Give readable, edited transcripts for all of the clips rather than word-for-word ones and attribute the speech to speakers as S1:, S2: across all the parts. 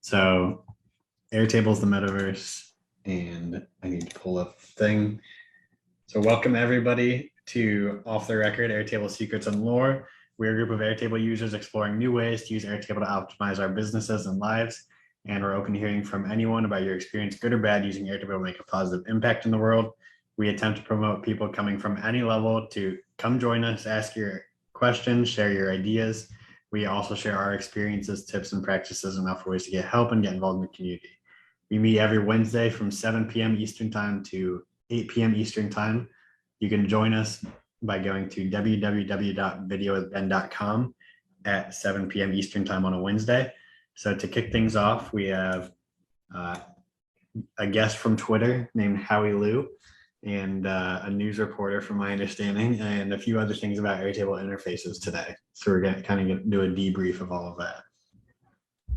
S1: So Airtable's the metaverse, and I need to pull up the thing. So welcome everybody to Off the Record, Airtable Secrets and Lore. We're a group of Airtable users exploring new ways to use Airtable to optimize our businesses and lives. And we're open to hearing from anyone about your experience, good or bad, using Airtable to make a positive impact in the world. We attempt to promote people coming from any level to come join us, ask your questions, share your ideas. We also share our experiences, tips, and practices, and offer ways to get help and get involved in the community. We meet every Wednesday from 7 p.m. Eastern Time to 8 p.m. Eastern Time. You can join us by going to www.videowithben.com at 7 p.m. Eastern Time on a Wednesday. So to kick things off, we have a guest from Twitter named Howie Liu, and a news reporter from my understanding, and a few other things about Airtable interfaces today. So we're going to kind of do a debrief of all of that.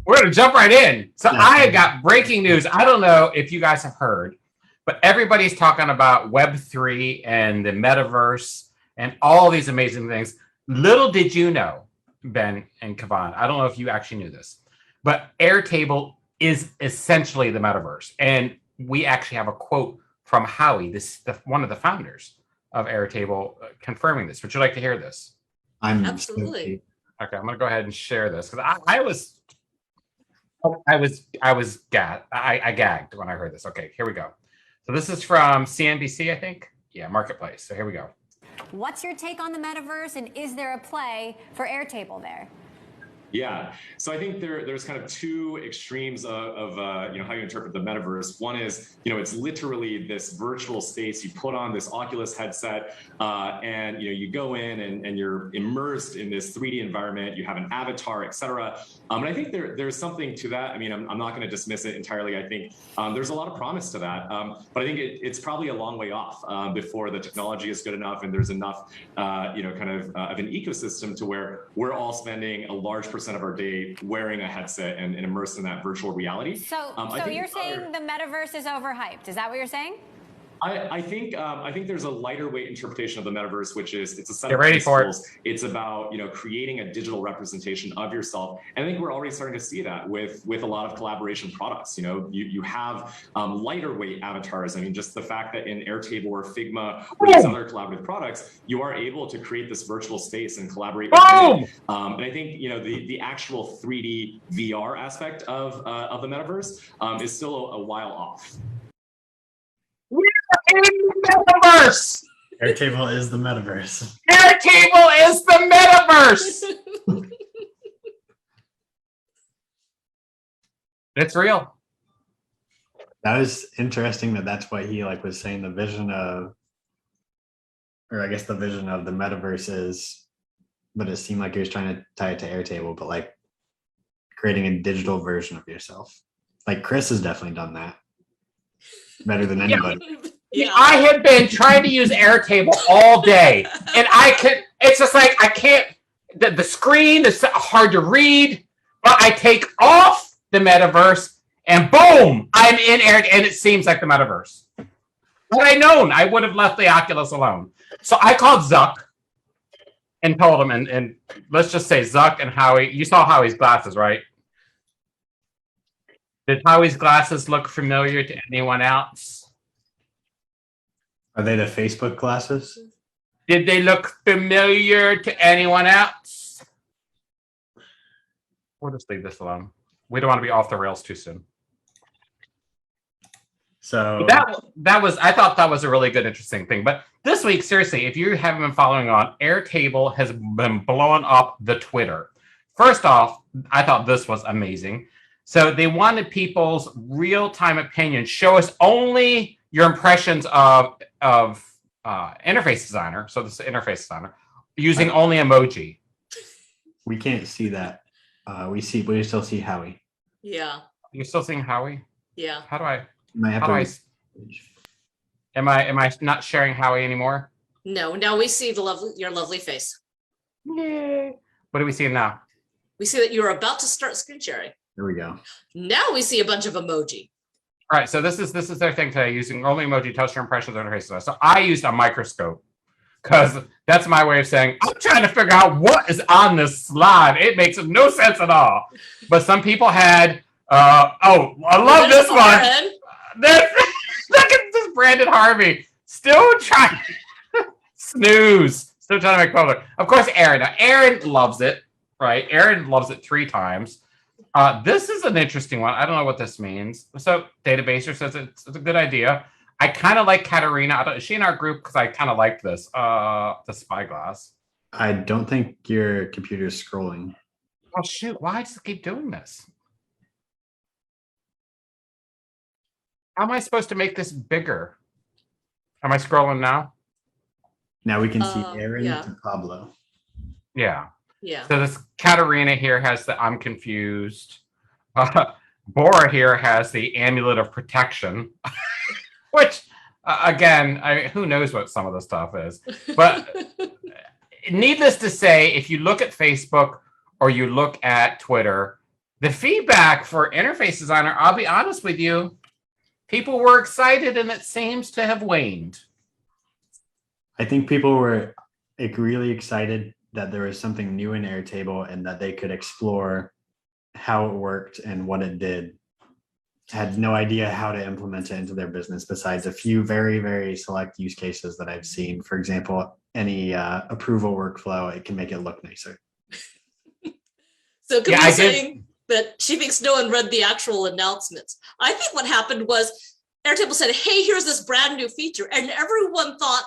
S2: We're going to jump right in. So I got breaking news. I don't know if you guys have heard, but everybody's talking about Web3 and the Metaverse and all these amazing things. Little did you know, Ben and Kavan, I don't know if you actually knew this, but Airtable is essentially the Metaverse. And we actually have a quote from Howie, one of the founders of Airtable, confirming this. Would you like to hear this?
S3: Absolutely.
S2: Okay, I'm going to go ahead and share this because I gagged when I heard this. Okay, here we go. So this is from CNBC, I think. Yeah, Marketplace. So here we go.
S4: What's your take on the Metaverse, and is there a play for Airtable there?
S5: Yeah, so I think there's kind of two extremes of how you interpret the metaverse. One is, it's literally this virtual space. You put on this Oculus headset, and you go in and you're immersed in this 3D environment. You have an avatar, etc. And I think there's something to that. I mean, I'm not going to dismiss it entirely. I think there's a lot of promise to that, but I think it's probably a long way off before the technology is good enough and there's enough, of an ecosystem to where we're all spending a large percent of our day wearing a headset and immersed in that virtual reality.
S4: So you're saying the metaverse is overhyped. Is that what you're saying?
S5: I think there's a lighter weight interpretation of the metaverse, which is it's a set
S2: Get
S5: of
S2: ready
S5: principles.
S2: for it.
S5: It's about creating a digital representation of yourself, and I think we're already starting to see that with a lot of collaboration products. You have lighter weight avatars. I mean, just the fact that in Airtable or Figma or these other collaborative products, you are able to create this virtual space and collaborate. And I think the actual 3D VR aspect of the metaverse is still a while off.
S2: In the Metaverse.
S1: Airtable is the metaverse.
S2: Airtable is the Metaverse. It's real.
S1: That was interesting that's what he was saying the vision of, or I guess the vision of the metaverse is, but it seemed like he was trying to tie it to Airtable, but creating a digital version of yourself. Chris has definitely done that better than anybody.
S3: Yeah.
S2: I have been trying to use Airtable all day, and it's just I can't, the screen is hard to read, but I take off the metaverse, and boom, I'm in Air, and it seems like the metaverse. Had I known, I would have left the Oculus alone. So I called Zuck and told him, and let's just say Zuck and Howie, you saw Howie's glasses, right? Did Howie's glasses look familiar to anyone else?
S1: Are they the Facebook glasses?
S2: Did they look familiar to anyone else? We'll just leave this alone. We don't want to be off the rails too soon.
S1: So
S2: I thought that was a really good, interesting thing. But this week, seriously, if you haven't been following on, Airtable has been blowing up the Twitter. First off, I thought this was amazing. So they wanted people's real-time opinion. Show us only your impressions of interface designer. So this is interface designer using only emoji.
S1: We can't see that. We still see Howie.
S3: Yeah.
S2: You're still seeing Howie?
S3: Yeah.
S2: Am I not sharing Howie anymore?
S3: No, now we see your lovely face.
S2: Yay. What are we seeing now?
S3: We see that you're about to start screen sharing.
S1: There we go.
S3: Now we see a bunch of emoji.
S2: All right, so this is their thing today, using only emoji, tells your impressions of interfaces. So I used a microscope because that's my way of saying, I'm trying to figure out what is on this slide. It makes no sense at all. But some people had Oh, I love this one.
S3: Lauren.
S2: Look at this Brandon Harvey. Still trying. Snooze. Still trying to make public. Of course, Aaron. Now, Aaron loves it, right? Aaron loves it 3 times. This is an interesting one. I don't know what this means. So, Databaser says it's a good idea. I kind of like Katerina. Is she in our group? Because I kind of like this. The spyglass.
S1: I don't think your computer's scrolling.
S2: Oh, shoot. Why does it keep doing this? How am I supposed to make this bigger? Am I scrolling now?
S1: Now we can see Aaron
S3: yeah.
S1: and Pablo.
S2: Yeah.
S3: Yeah.
S2: So this Katerina here has the I'm confused. Bora here has the amulet of protection, which again, who knows what some of the stuff is. But needless to say, if you look at Facebook or you look at Twitter, the feedback for interface designer, I'll be honest with you, people were excited and it seems to have waned.
S1: I think people were really excited that there was something new in Airtable and that they could explore how it worked and what it did. Had no idea how to implement it into their business besides a few very, very select use cases that I've seen. For example, any approval workflow, it can make it look nicer.
S3: So Camille saying that she thinks no one read the actual announcements. I think what happened was Airtable said, hey, here's this brand new feature. And everyone thought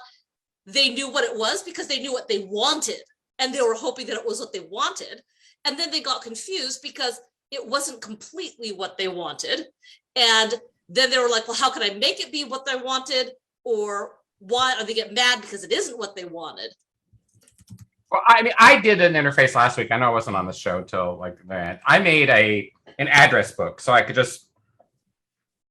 S3: they knew what it was because they knew what they wanted. And they were hoping that it was what they wanted. And then they got confused because it wasn't completely what they wanted. And then they were like, well, how can I make it be what they wanted? Or why? Or they get mad because it isn't what they wanted.
S2: Well, I mean, I did an interface last week. I know I wasn't on the show till like that. I made an address book so I could just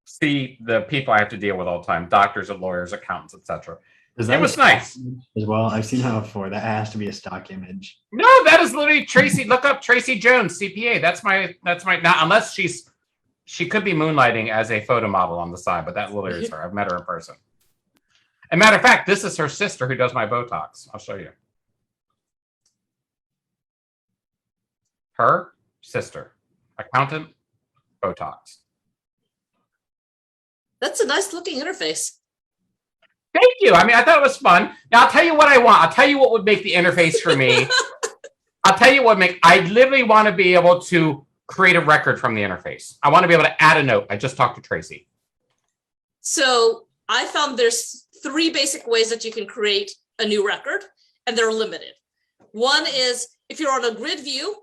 S2: see the people I have to deal with all the time, doctors and lawyers, accountants, etc. It was nice
S1: as well. I've seen that before. That has to be a stock image.
S2: No, that is literally Tracy. Look up Tracy Jones, CPA. That's my now, unless she could be moonlighting as a photo model on the side, but that literally is her. I've met her in person. As a matter of fact, this is her sister who does my Botox. I'll show you. Her sister, accountant, Botox.
S3: That's a nice looking interface.
S2: Thank you. I mean, I thought it was fun. Now, I'll tell you what I want. I'll tell you what would make the interface for me. I'll tell you what I literally want to be able to create a record from the interface. I want to be able to add a note. I just talked to Tracy.
S3: So I found there's 3 basic ways that you can create a new record, and they're limited. One is if you're on a grid view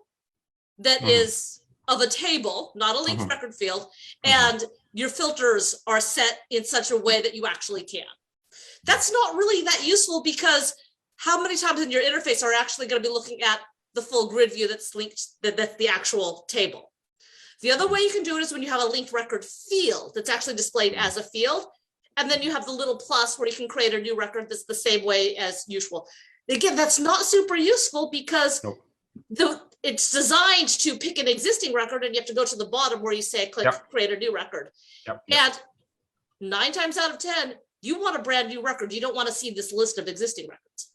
S3: that is of a table, not a linked record field, and your filters are set in such a way that you actually can. That's not really that useful because how many times in your interface are actually going to be looking at the full grid view that's linked, that's the actual table. The other way you can do it is when you have a linked record field that's actually displayed as a field, and then you have the little plus where you can create a new record that's the same way as usual. Again, that's not super useful because it's designed to pick an existing record and you have to go to the bottom where you say click create a new record. And 9 times out of 10, you want a brand new record. You don't want to see this list of existing records.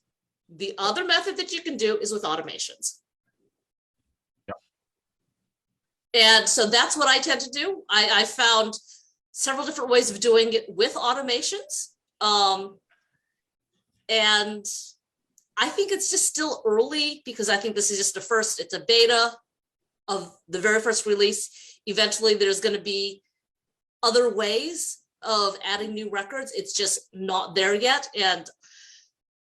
S3: The other method that you can do is with automations. And so that's what I tend to do. I found several different ways of doing it with automations. And I think it's just still early because I think this is just it's a beta of the very first release. Eventually there's going to be other ways of adding new records. It's just not there yet. And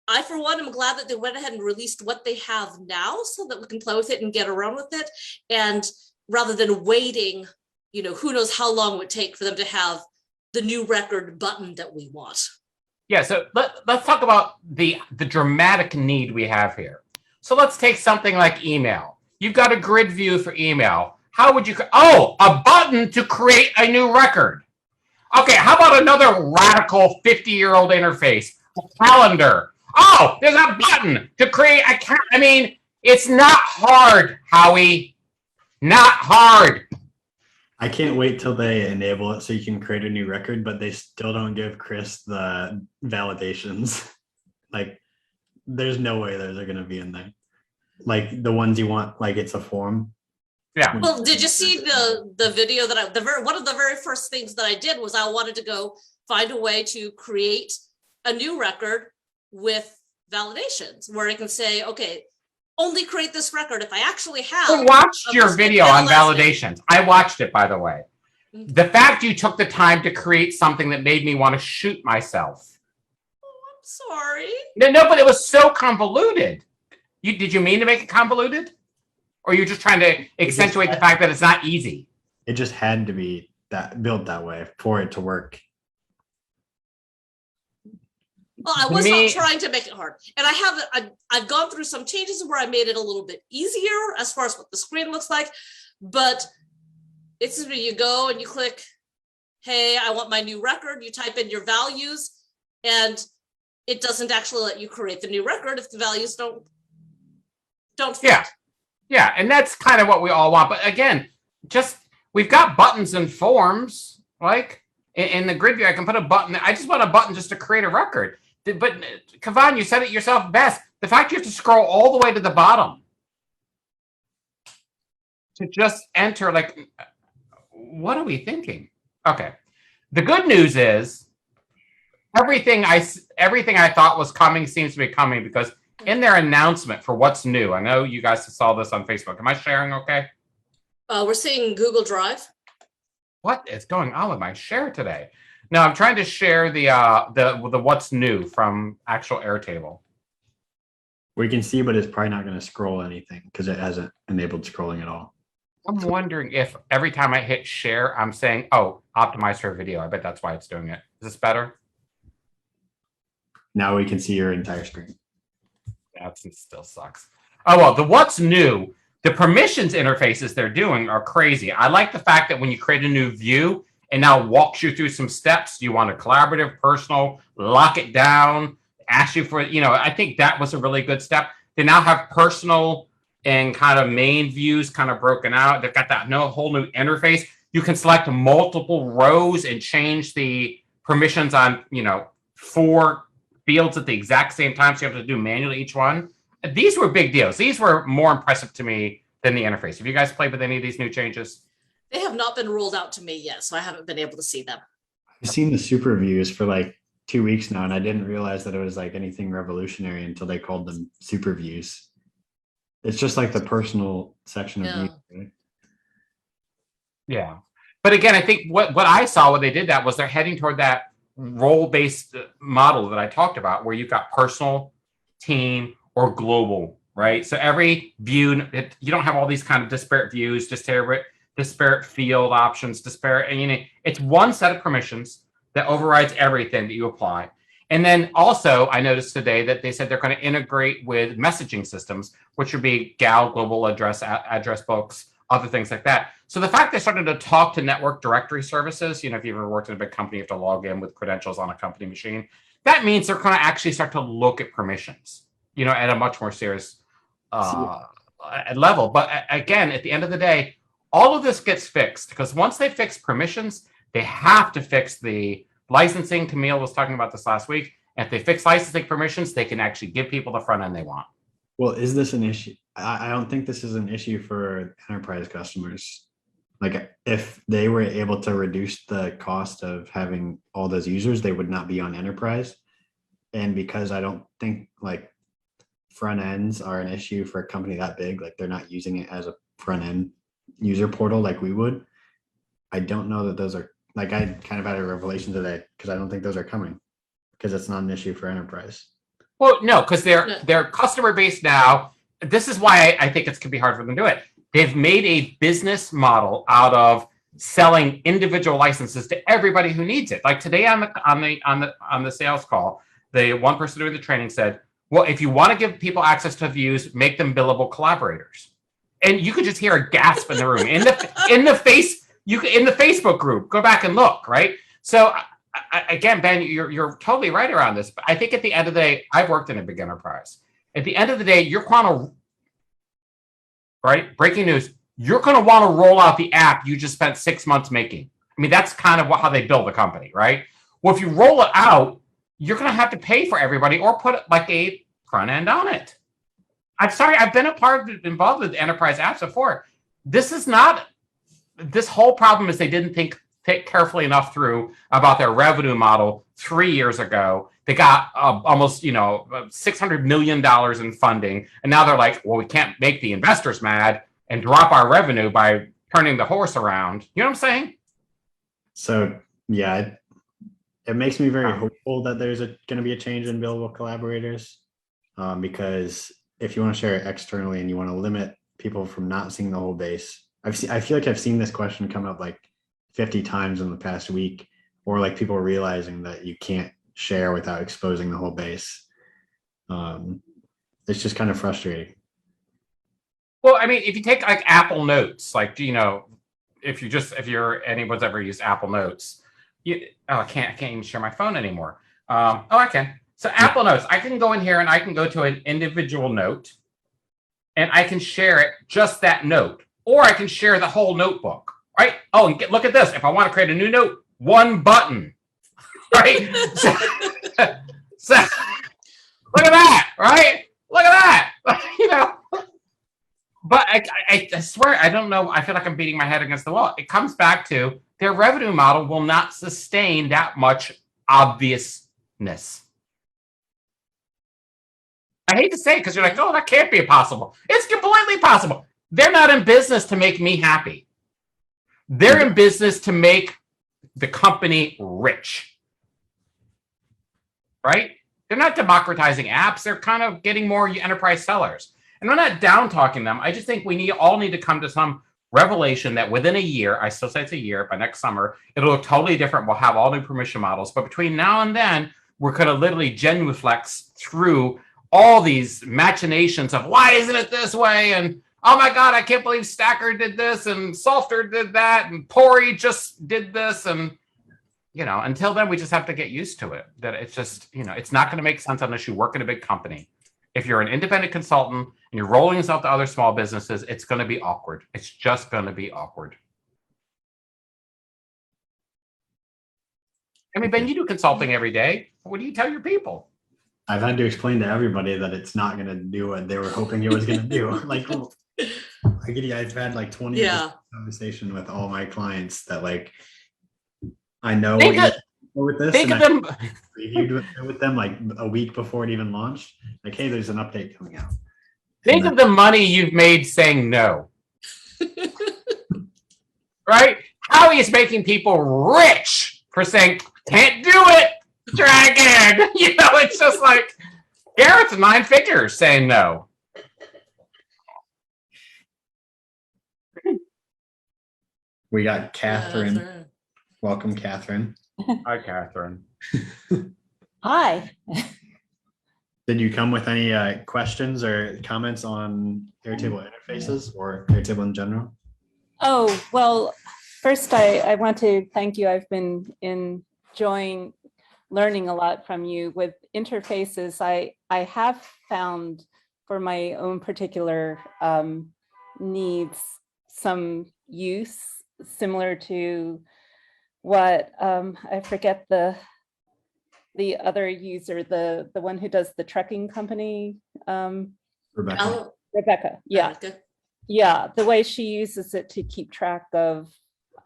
S3: I, for one, am glad that they went ahead and released what they have now so that we can play with it and get around with it. And rather than waiting, who knows how long it would take for them to have the new record button that we want.
S2: Yeah, so let's talk about the dramatic need we have here. So let's take something like email. You've got a grid view for email. How would you, a button to create a new record. Okay, how about another radical 50-year-old interface? A calendar. Oh, there's a button to create a I mean, it's not hard, Howie. Not hard.
S1: I can't wait till they enable it so you can create a new record, but they still don't give Chris the validations. Like, there's no way those are going to be in there. Like the ones you want, like it's a form.
S2: Yeah.
S3: Well, did you see the video that one of the very first things that I did was I wanted to go find a way to create a new record with validations where I can say, okay, only create this record if I actually have.
S2: I watched your video on
S3: validations.
S2: I watched it, by the way.
S3: Mhm.
S2: The fact you took the time to create something that made me want to shoot myself.
S3: Oh, I'm sorry.
S2: No, but it was so convoluted. Did you mean to make it convoluted? Or are you just trying to accentuate the fact that it's not easy?
S1: It just had to be built that way for it to work.
S3: Well, I was not trying to make it hard. And I've gone through some changes where I made it a little bit easier as far as what the screen looks like. But it's where you go and you click, hey, I want my new record. You type in your values and it doesn't actually let you create the new record if the values don't fit.
S2: Yeah. Yeah. And that's kind of what we all want. But again, we've got buttons and forms. Like in the grid view, I can put a button. I just want a button just to create a record. But Kavan, you said it yourself best. The fact you have to scroll all the way to the bottom to just enter, like, what are we thinking? Okay. The good news is everything I thought was coming seems to be coming, because in their announcement for what's new, I know you guys saw this on Facebook. Am I sharing okay?
S3: We're seeing Google Drive.
S2: What is going on with my share today? No, I'm trying to share the what's new from actual Airtable.
S1: We can see, but it's probably not going to scroll anything because it hasn't enabled scrolling at all.
S2: I'm wondering if every time I hit share, I'm saying, oh, optimize for video. I bet that's why it's doing it. Is this better?
S1: Now we can see your entire screen.
S2: That still sucks. Oh, well, the what's new, the permissions interfaces they're doing are crazy. I like the fact that when you create a new view, it now walks you through some steps. Do you want a collaborative, personal, lock it down, ask you for, I think that was a really good step. They now have personal and kind of main views kind of broken out. They've got that whole new interface. You can select multiple rows and change the permissions on, 4 fields at the exact same time. So you have to do manually each one. These were big deals. These were more impressive to me than the interface. Have you guys played with any of these new changes?
S3: They have not been rolled out to me yet, so I haven't been able to see them.
S1: I've seen the super views for like 2 weeks now, and I didn't realize that it was like anything revolutionary until they called them super views. It's just like the personal section of views, right?
S2: Yeah. But again, I think what I saw when they did that was they're heading toward that role-based model that I talked about, where you've got personal, team, or global, right? So every view, you don't have all these kind of disparate views, disparate field options, and it's one set of permissions that overrides everything that you apply. And then also, I noticed today that they said they're going to integrate with messaging systems, which would be GAL, global address books, other things like that. So the fact they started to talk to network directory services, if you've ever worked in a big company, you have to log in with credentials on a company machine. That means they're going to actually start to look at permissions, at a much more serious level. But again, at the end of the day, all of this gets fixed, because once they fix permissions, they have to fix the licensing. Camille was talking about this last week. And if they fix licensing permissions, they can actually give people the front end they want.
S1: Well, is this an issue? I don't think this is an issue for enterprise customers. Like, if they were able to reduce the cost of having all those users, they would not be on enterprise. And because I don't think like front ends are an issue for a company that big, like they're not using it as a front end user portal like we would. I don't know that those are, like, I kind of had a revelation today because I don't think those are coming, because it's not an issue for enterprise.
S2: Well, no, because they're customer based now. This is why I think it could be hard for them to do it. They've made a business model out of selling individual licenses to everybody who needs it. Like today on the sales call, the one person doing the training said, well, if you want to give people access to views, make them billable collaborators. And you could just hear a gasp in the room. In the Facebook group, go back and look, right? So again, Ben, you're totally right around this. But I think at the end of the day, I've worked in a big enterprise. At the end of the day, you're going to, right? Breaking news, you're going to want to roll out the app you just spent 6 months making. I mean, that's kind of how they build a company, right? Well, if you roll it out, you're going to have to pay for everybody or put like a front end on it. I'm sorry, I've been involved with enterprise apps before. this is not, this whole problem is they didn't think carefully enough through about their revenue model 3 years ago. They got almost, $600 million in funding. And now they're like, well, we can't make the investors mad and drop our revenue by turning the horse around. You know what I'm saying?
S1: So, yeah, it makes me very hopeful that there's going to be a change in billable collaborators, because if you want to share it externally and you want to limit people from not seeing the whole base, I feel like I've seen this question come up like 50 times in the past week, or like people realizing that you can't share without exposing the whole base. It's just kind of frustrating.
S2: Well, I mean, if you take like Apple Notes, like, if anyone's ever used Apple Notes, I can't even share my phone anymore. I can. So Apple Notes, I can go in here and I can go to an individual note and I can share it, just that note, or I can share the whole notebook, right? Oh, and look at this. If I want to create a new note, one button, right? so look at that, right? Look at that, But I swear, I don't know. I feel like I'm beating my head against the wall. It comes back to their revenue model will not sustain that much obviousness. I hate to say it because you're like, oh, that can't be possible. It's completely possible. They're not in business to make me happy. They're in business to make the company rich, right? They're not democratizing apps. They're kind of getting more enterprise sellers. And I'm not down talking them. I just think we all need to come to some revelation that within a year, I still say it's a year, by next summer, it'll look totally different. We'll have all new permission models. But between now and then, we're going to literally genuflex through all these machinations of why isn't it this way? And oh my God, I can't believe Stacker did this and Salter did that and Pori just did this. And, until then, we just have to get used to it. That it's just, it's not going to make sense unless you work in a big company. If you're an independent consultant and you're rolling this out to other small businesses, it's going to be awkward. It's just going to be awkward. I mean, Ben, you do consulting every day. What do you tell your people?
S1: I've had to explain to everybody that it's not going to do what they were hoping it was going to do. I've had like 20 conversation with all my clients that I know with this.
S2: Think of them.
S1: Reviewed with them like a week before it even launched. Like, hey, there's an update coming out.
S2: Think of the money you've made saying no. Right? Howie is making people rich for saying, can't do it, dragon. It's just like, Garrett's 9 figures saying no.
S1: We got Catherine. Welcome, Catherine.
S2: Hi, Catherine.
S6: Hi.
S1: Did you come with any questions or comments on Airtable interfaces or Airtable in general?
S6: Oh, well, first I want to thank you. I've been enjoying learning a lot from you with interfaces. I have found for my own particular needs some use similar to what I forget the other user, the one who does the trucking company.
S1: Rebecca.
S6: Rebecca, yeah. Yeah, the way she uses it to keep track of,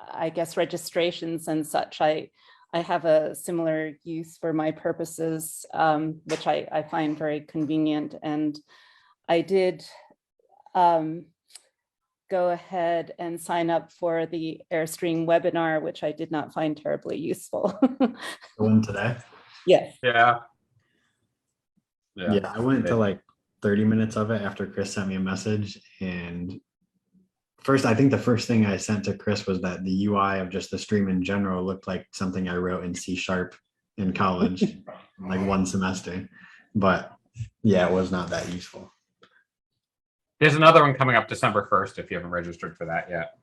S6: I guess, registrations and such. I have a similar use for my purposes, which I find very convenient. And I did go ahead and sign up for the Airstream webinar, which I did not find terribly useful.
S1: The one today?
S6: Yes.
S2: Yeah,
S1: I went to like 30 minutes of it after Chris sent me a message. And I think the first thing I sent to Chris was that the UI of just the stream in general looked like something I wrote in C# in college, like one semester. But yeah, it was not that useful.
S2: There's another one coming up December 1st if you haven't registered for that yet.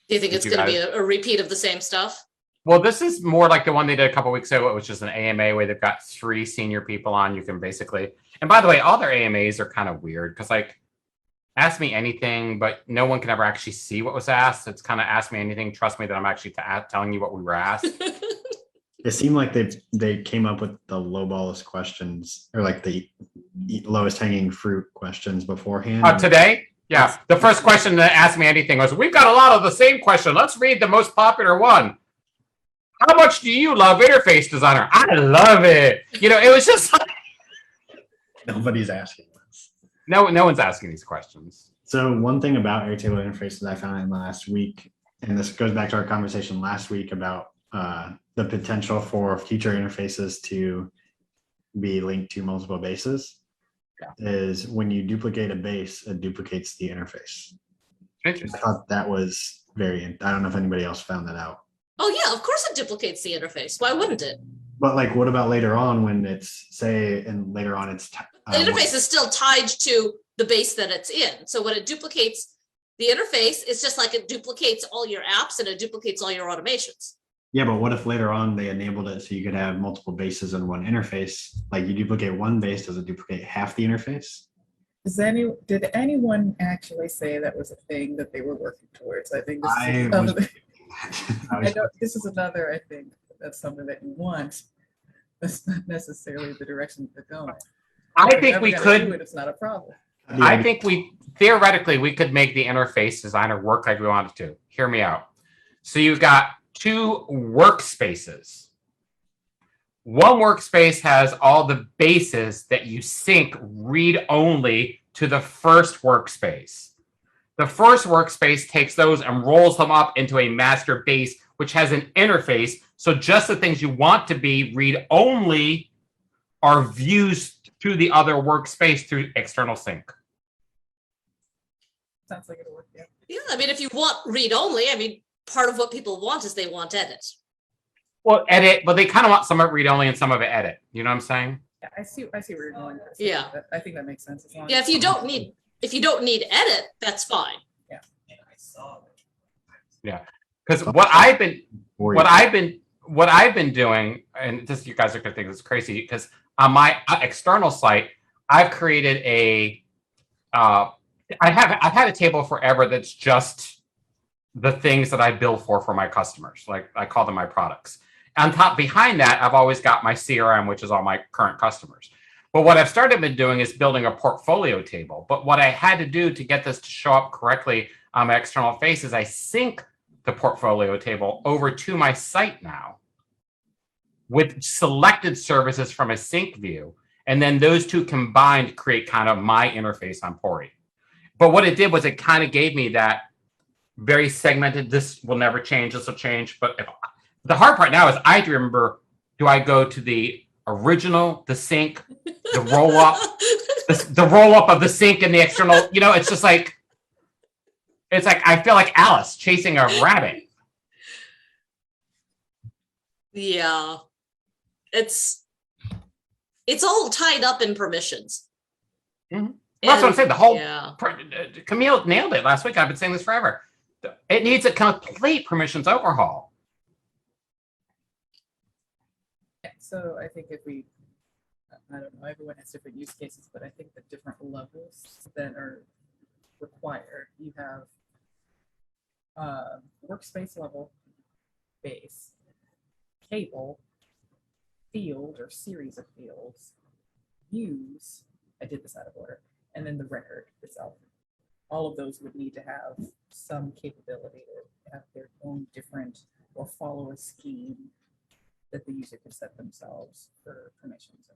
S3: Do you think it's going to be a repeat of the same stuff?
S2: Well, this is more like the one they did a couple weeks ago, which is an AMA where they've got 3 senior people on. You can basically, and by the way, all their AMAs are kind of weird because ask me anything, but no one can ever actually see what was asked. It's kind of ask me anything. Trust me that I'm actually telling you what we were asked.
S1: It seemed like they came up with the lowballest questions or like the lowest hanging fruit questions beforehand.
S2: Today? Yeah, the first question that asked me anything was, we've got a lot of the same question. Let's read the most popular one. How much do you love Interface Designer? I love it. You know, it was just like,
S1: Nobody's asking this.
S2: no one's asking these questions.
S1: So one thing about Airtable interfaces I found in last week, and this goes back to our conversation last week about the potential for future interfaces to be linked to multiple bases, is when you duplicate a base, it duplicates the interface. I thought that was I don't know if anybody else found that out.
S3: Oh yeah, of course it duplicates the interface. Why wouldn't it?
S1: But like, what about later on when it's later on it's
S3: The interface is still tied to the base that it's in. So when it duplicates the interface, it's just like it duplicates all your apps and it duplicates all your automations.
S1: Yeah, but what if later on they enabled it so you could have multiple bases in one interface? Like you duplicate one base, does it duplicate half the interface?
S7: Did anyone actually say that was a thing that they were working towards? I think this is another, I think that's something that you want. That's not necessarily the direction that they're going.
S2: I think we could.
S7: It's not a problem.
S2: I think theoretically we could make the Interface Designer work like we wanted to. Hear me out. So you've got 2 workspaces. One workspace has all the bases that you sync read only to the first workspace. The first workspace takes those and rolls them up into a master base, which has an interface. So just the things you want to be read only are views through the other workspace through external sync.
S7: Sounds like it'll work, yeah.
S3: Yeah, I mean, if you want read only, I mean, part of what people want is they want edit.
S2: Well, edit, but they kind of want some of it read only and some of it edit. You know what I'm saying?
S7: Yeah, I see where you're going.
S3: Yeah.
S7: I think that makes sense. As long
S3: Yeah,
S7: as
S3: if you don't need edit, that's fine.
S2: Yeah. Because what I've been doing, and this you guys are gonna think this is crazy, because on my external site, I've created I've had a table forever that's just the things that I bill for my customers. Like I call them my products. On top, behind that, I've always got my CRM, which is all my current customers. But what I've started doing is building a portfolio table. But what I had to do to get this to show up correctly on my external face is I sync the portfolio table over to my site now with selected services from a sync view. And then those two combined create kind of my interface on Pori. But what it did was it kind of gave me that very segmented, this will never change, this will change. But the hard part now is I have to remember, do I go to the original, the sync, the roll up, the roll up of the sync and the external, you know, it's just like, it's like, I feel like Alice chasing a rabbit.
S3: Yeah. It's all tied up in permissions.
S2: Mm-hmm. That's what I'm saying. The whole
S3: yeah.
S2: Camille nailed it last week. I've been saying this forever. It needs a complete permissions overhaul.
S7: Yeah, so I think if we, I don't know, everyone has different use cases, but I think the different levels that are required, you have workspace level, base, table, field or series of fields, views, I did this out of order, and then the record itself. All of those would need to have some capability to have their own different or follow a scheme that the user can set themselves for permissions.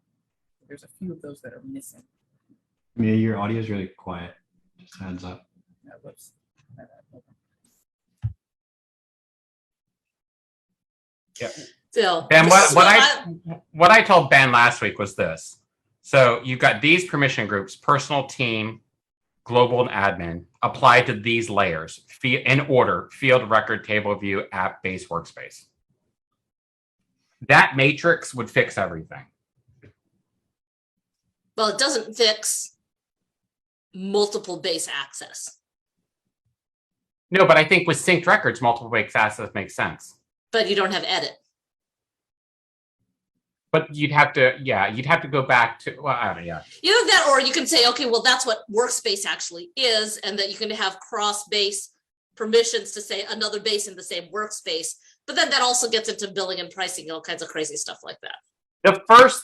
S7: There's a few of those that are missing.
S1: Yeah, your audio is really quiet. Just heads up.
S7: Whoops.
S2: Yeah.
S3: So,
S2: Ben, what I told Ben last week was this. So you've got these permission groups, personal, team, global, and admin, applied to these layers in order: field, record, table, view, app, base, workspace. That matrix would fix everything.
S3: well, it doesn't fix multiple base access,
S2: No, but I think with synced records, multiple base access makes sense.
S3: but you don't have edit.
S2: But you'd have to go back to, well, I don't know, yeah.
S3: Either that, or you can say, okay, well, that's what workspace actually is, and that you can have cross-base permissions to say another base in the same workspace. But then that also gets into billing and pricing, all kinds of crazy stuff like that.
S2: The first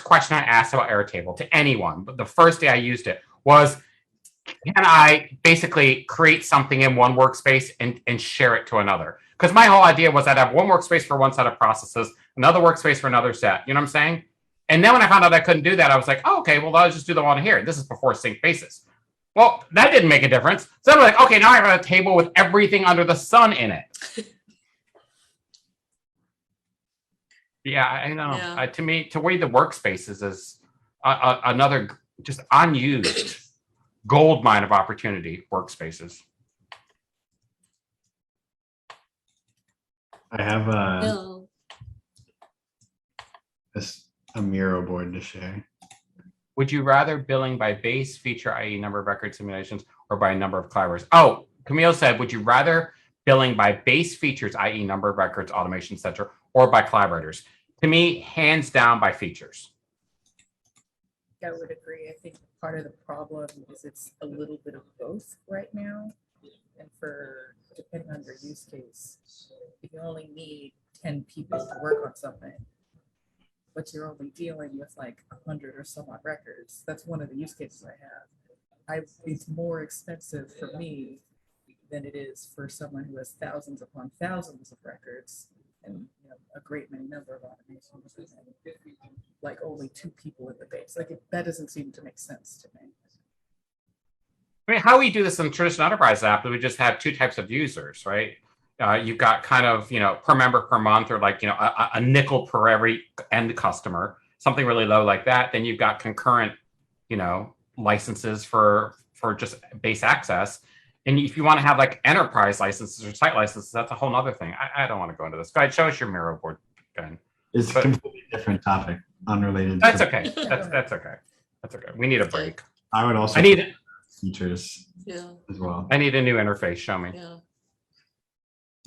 S2: question I asked about Airtable to anyone, but the first day I used it was, can I basically create something in one workspace and share it to another? Because my whole idea was I'd have one workspace for one set of processes, another workspace for another set. You know what I'm saying? And then when I found out I couldn't do that, I was like, oh, okay, well, I'll just do the one here. This is before sync basis. Well, that didn't make a difference. So I'm like, okay, now I have a table with everything under the sun in it. Yeah, I know.
S3: Yeah.
S2: To me, to way the workspaces is another just unused gold mine of opportunity. Workspaces.
S1: I have
S3: No.
S1: a Miro board to share.
S2: Would you rather billing by base feature, i.e. number of record simulations, or by number of collaborators? Oh, Camille said, would you rather billing by base features, i.e. number of records, automation, etc., or by collaborators? To me, hands down by features.
S7: I would agree. I think part of the problem is it's a little bit of both right now. And for, depending on your use case, if you only need 10 people to work on something, but you're only dealing with like 100 or so odd records, that's one of the use cases I have. It's more expensive for me than it is for someone who has thousands upon thousands of records and a great many number of automations, and like only 2 people in the base. Like that doesn't seem to make sense to me.
S2: I mean, how we do this in traditional enterprise app, we just have 2 types of users, right? You've got kind of, per member per month, or like, a nickel per every end customer, something really low like that. Then you've got concurrent, licenses for just base access. And if you want to have like enterprise licenses or site licenses, that's a whole nother thing. I don't want to go into this. Go ahead, show us your Miro board, Ben.
S1: It's a completely different topic, unrelated.
S2: That's okay. That's okay. That's okay. We need a break.
S1: I would also
S2: need
S1: features as well.
S2: I need a new interface. Show me.
S3: Yeah.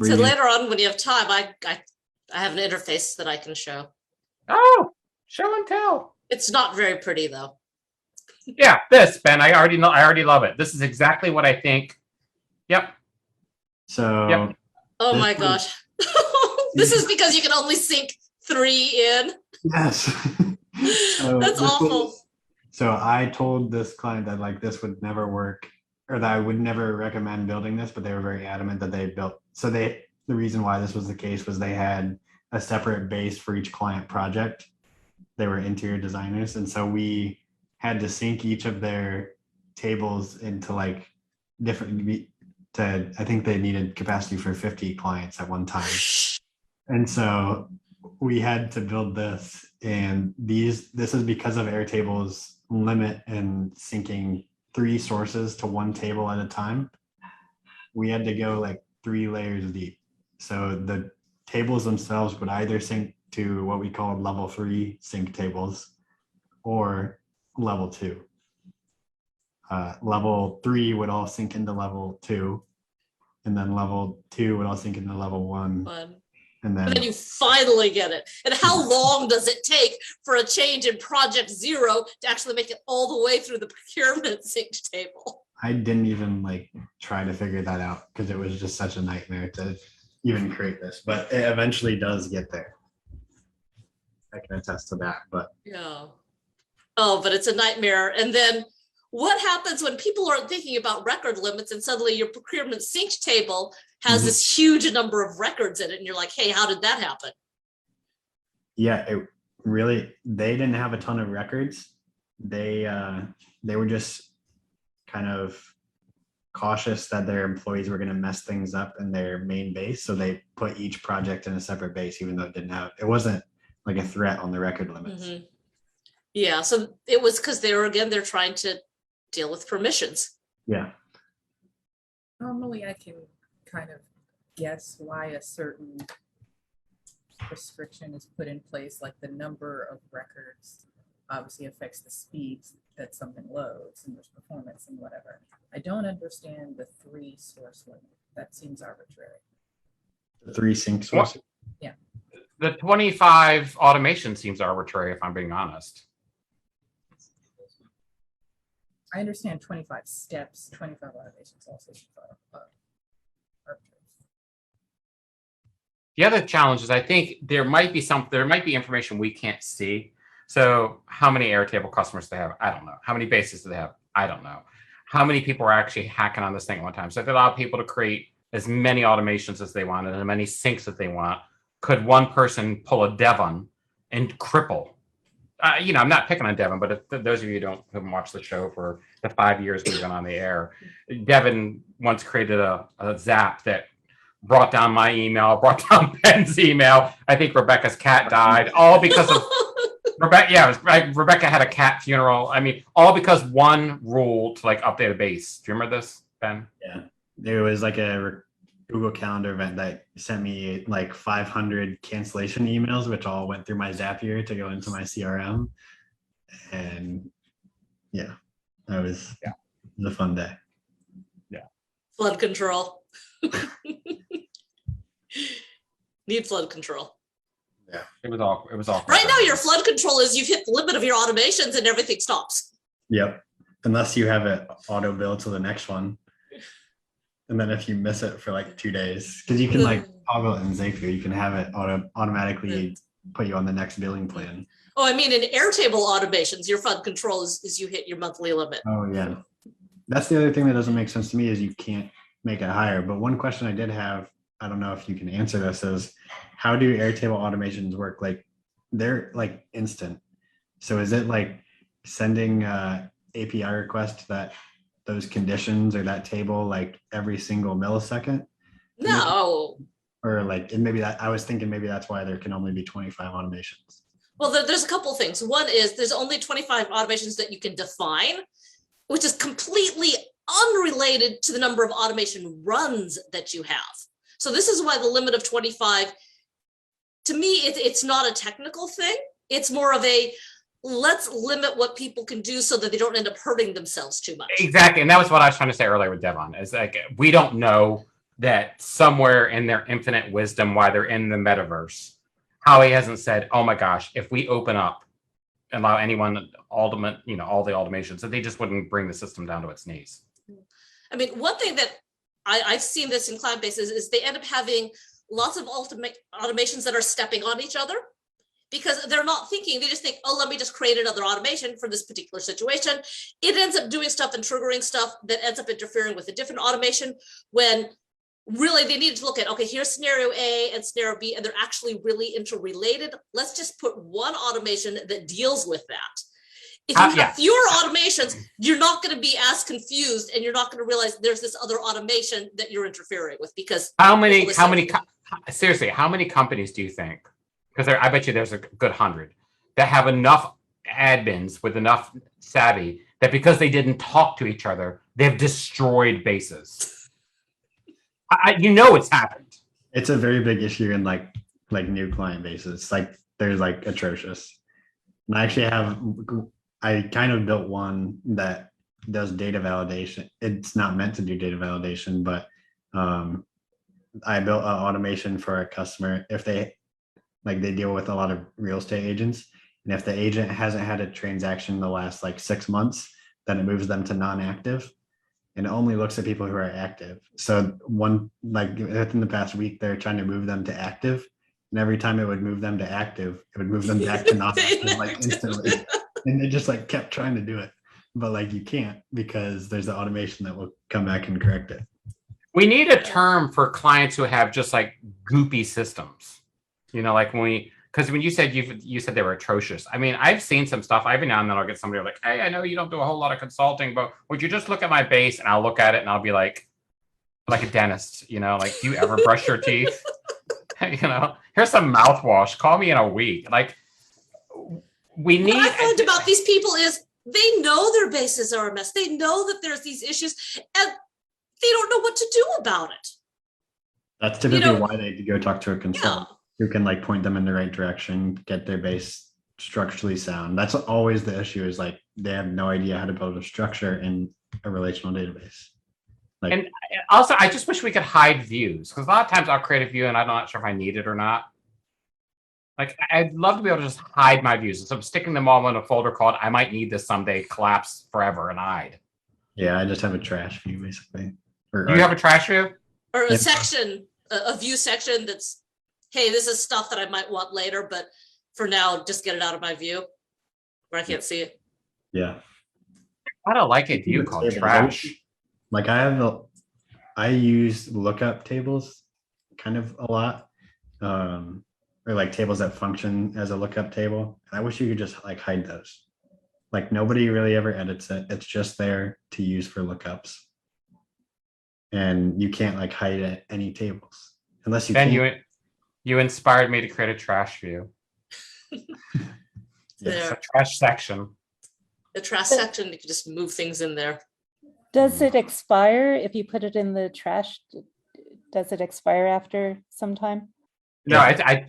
S3: So later on, when you have time, I have an interface that I can show.
S2: Oh, show and tell.
S3: It's not very pretty though.
S2: Yeah, this, Ben, I already know. I already love it. This is exactly what I think. Yep.
S1: So.
S2: Yep.
S3: Oh my gosh. This is because you can only sync 3 in.
S1: Yes. So
S3: that's awful.
S1: So I told this client that like this would never work, or that I would never recommend building this, but they were very adamant that they built. So the reason why this was the case was they had a separate base for each client project. They were interior designers. And so we had to sync each of their tables into like different, I think they needed capacity for 50 clients at one time. And so we had to build this, and this is because of Airtable's limit in syncing 3 sources to one table at a time. We had to go like 3 layers deep. So the tables themselves would either sync to what we call level 3 sync tables or level 2. Level 3 would all sync into level 2, and then level 2 would all sync into level 1. And then
S3: you finally get it. And how long does it take for a change in project 0 to actually make it all the way through the procurement sync table?
S1: I didn't even like try to figure that out because it was just such a nightmare to even create this, but it eventually does get there. I can attest to that, but
S3: yeah. Oh, but it's a nightmare. And then what happens when people aren't thinking about record limits and suddenly your procurement sync table has this huge number of records in it and you're like, hey, how did that happen?
S1: Yeah, they didn't have a ton of records. They were just kind of cautious that their employees were going to mess things up in their main base. So they put each project in a separate base, even though it wasn't like a threat on the record limits.
S3: Yeah, so it was because they're trying to deal with permissions.
S1: Yeah.
S7: Normally I can kind of guess why a certain restriction is put in place, like the number of records obviously affects the speed that something loads and there's performance and whatever. I don't understand the 3 source limit. That seems arbitrary.
S1: The 3 sync sources.
S7: Yeah.
S2: The 25 automation seems arbitrary, if I'm being honest.
S7: I understand 25 steps, 25 automations also seems arbitrary.
S2: The other challenge is I think there might be information we can't see. So how many Airtable customers do they have? I don't know. How many bases do they have? I don't know. how many people were actually hacking on this thing at one time. So it allowed people to create as many automations as they wanted and as many syncs as they want. Could one person pull a Devon and cripple? I'm not picking on Devon, but if those of you who haven't watched the show for the 5 years we've been on the air, Devon once created a Zap that brought down my email, brought down Ben's email. I think Rebecca's cat died, all because of Rebecca. Yeah, it was right. Rebecca had a cat funeral. I mean, all because one rule to like update a base. Do you remember this, Ben?
S1: Yeah, there was like a Google Calendar event that sent me like 500 cancellation emails, which all went through my Zapier to go into my CRM. And yeah, that was a fun day.
S2: Yeah.
S3: Flood control. Need flood control.
S2: Yeah, it was all.
S3: Right now, your flood control is you've hit the limit of your automations and everything stops.
S1: Yep. Unless you have it auto bill to the next one. And then if you miss it for like 2 days, because you can like toggle it in Zapier, you can have it automatically put you on the next billing plan.
S3: Oh, I mean, in Airtable automations, your flood control is you hit your monthly limit.
S1: Oh yeah. That's the other thing that doesn't make sense to me is you can't make it higher. But one question I did have, I don't know if you can answer this, is how do Airtable automations work? Like they're like instant. So is it like sending API request to those conditions or that table like every single millisecond?
S3: No.
S1: Or like, and maybe that I was thinking maybe that's why there can only be 25 automations.
S3: Well, there's a couple things. One is there's only 25 automations that you can define, which is completely unrelated to the number of automation runs that you have. So this is why the limit of 25, to me, it's not a technical thing. It's more of a, let's limit what people can do so that they don't end up hurting themselves too much.
S2: Exactly. And that was what I was trying to say earlier with Devon, is like, we don't know that somewhere in their infinite wisdom, why they're in the metaverse, how he hasn't said, oh my gosh, if we open up and allow anyone all the automations, that they just wouldn't bring the system down to its knees.
S3: I mean, one thing that I've seen this in client bases is they end up having lots of automations that are stepping on each other because they're not thinking, they just think, oh, let me just create another automation for this particular situation. It ends up doing stuff and triggering stuff that ends up interfering with a different automation when really they need to look at, okay, here's scenario A and scenario B, and they're actually really interrelated. Let's just put one automation that deals with that. If you have fewer automations, you're not going to be as confused and you're not going to realize there's this other automation that you're interfering with because
S2: seriously, how many companies do you think, because I bet you there's a good 100 that have enough admins with enough savvy that because they didn't talk to each other, they've destroyed bases. It's happened.
S1: It's a very big issue in like new client bases. Like there's like atrocious. And I kind of built one that does data validation. It's not meant to do data validation, but I built an automation for a customer. If they deal with a lot of real estate agents, and if the agent hasn't had a transaction in the last like 6 months, then it moves them to non-active, and it only looks at people who are active. So within the past week, they're trying to move them to active, and every time it would move them to active, it would move them back to non-active like instantly. And they just like kept trying to do it, but like you can't because there's the automation that will come back and correct it.
S2: We need a term for clients who have just like goopy systems. Like because when you said they were atrocious. I mean, I've seen some stuff. Every now and then I'll get somebody like, hey, I know you don't do a whole lot of consulting, but would you just look at my base? And I'll look at it and I'll be like a dentist, like, do you ever brush your teeth? Here's some mouthwash. Call me in a week. Like, what
S3: I found about these people is they know their bases are a mess. They know that there's these issues and they don't know what to do about it.
S1: That's typically why they go talk to a consultant who can like point them in the right direction, get their base structurally sound. That's always the issue, is like they have no idea how to build a structure in a relational database.
S2: And also, I just wish we could hide views, because a lot of times I'll create a view and I'm not sure if I need it or not. Like, I'd love to be able to just hide my views instead of sticking them all in a folder called I might need this someday, collapse forever, and hide.
S1: Yeah, I just have a trash view basically.
S2: Do you have a trash view?
S3: Or a section, a view section that's, hey, this is stuff that I might want later, but for now, just get it out of my view where I can't see it.
S1: Yeah.
S2: I don't like a view
S1: The
S2: called
S1: tables,
S2: trash.
S1: Like I use lookup tables kind of a lot. Or like tables that function as a lookup table. I wish you could just like hide those. Like nobody really ever edits it. It's just there to use for lookups. And you can't like hide any tables unless you
S2: Ben,
S1: can.
S2: you inspired me to create a trash view. It's a trash section.
S3: The trash section, you can just move things in there.
S6: Does it expire if you put it in the trash? Does it expire after some time?
S2: No, I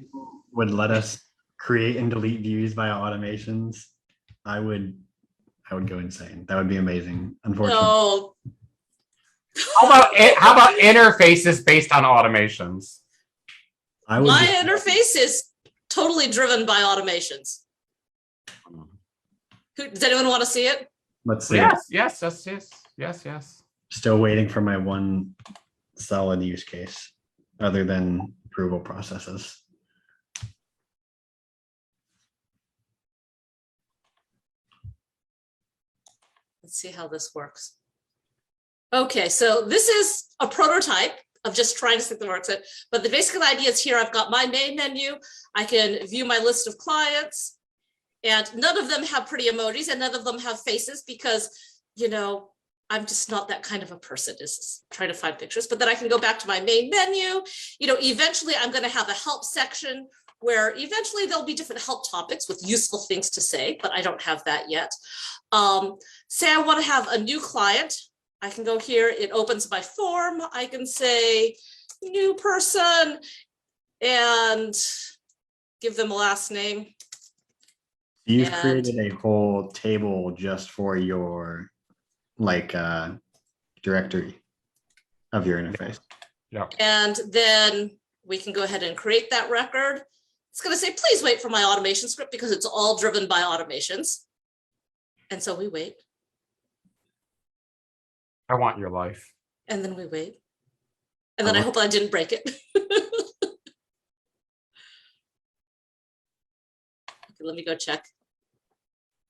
S1: would let us create and delete views via automations, I would go insane. That would be amazing. Unfortunately,
S3: No,
S2: how about interfaces based on automations?
S1: I would.
S3: my interface is totally driven by automations. Does anyone want to see it?
S1: Let's see.
S2: Yes.
S1: Still waiting for my one solid use case, other than approval processes.
S3: Let's see how this works. Okay, so this is a prototype of just trying to see if it works. But the basic idea is here, I've got my main menu. I can view my list of clients, and none of them have pretty emojis and none of them have faces because, you know, I'm just not that kind of a person, is trying to find pictures. But then I can go back to my main menu. You know, eventually I'm going to have a help section where eventually there'll be different help topics with useful things to say, but I don't have that yet. Say I want to have a new client. I can go here, it opens my form. I can say new person and give them a last name.
S1: You've created a whole table just for your like directory of your interface.
S2: Yeah.
S3: And then we can go ahead and create that record. It's going to say, please wait for my automation script because it's all driven by automations. And so we wait.
S2: I want your life.
S3: And then we wait. And then I hope I didn't break it. Okay, let me go check.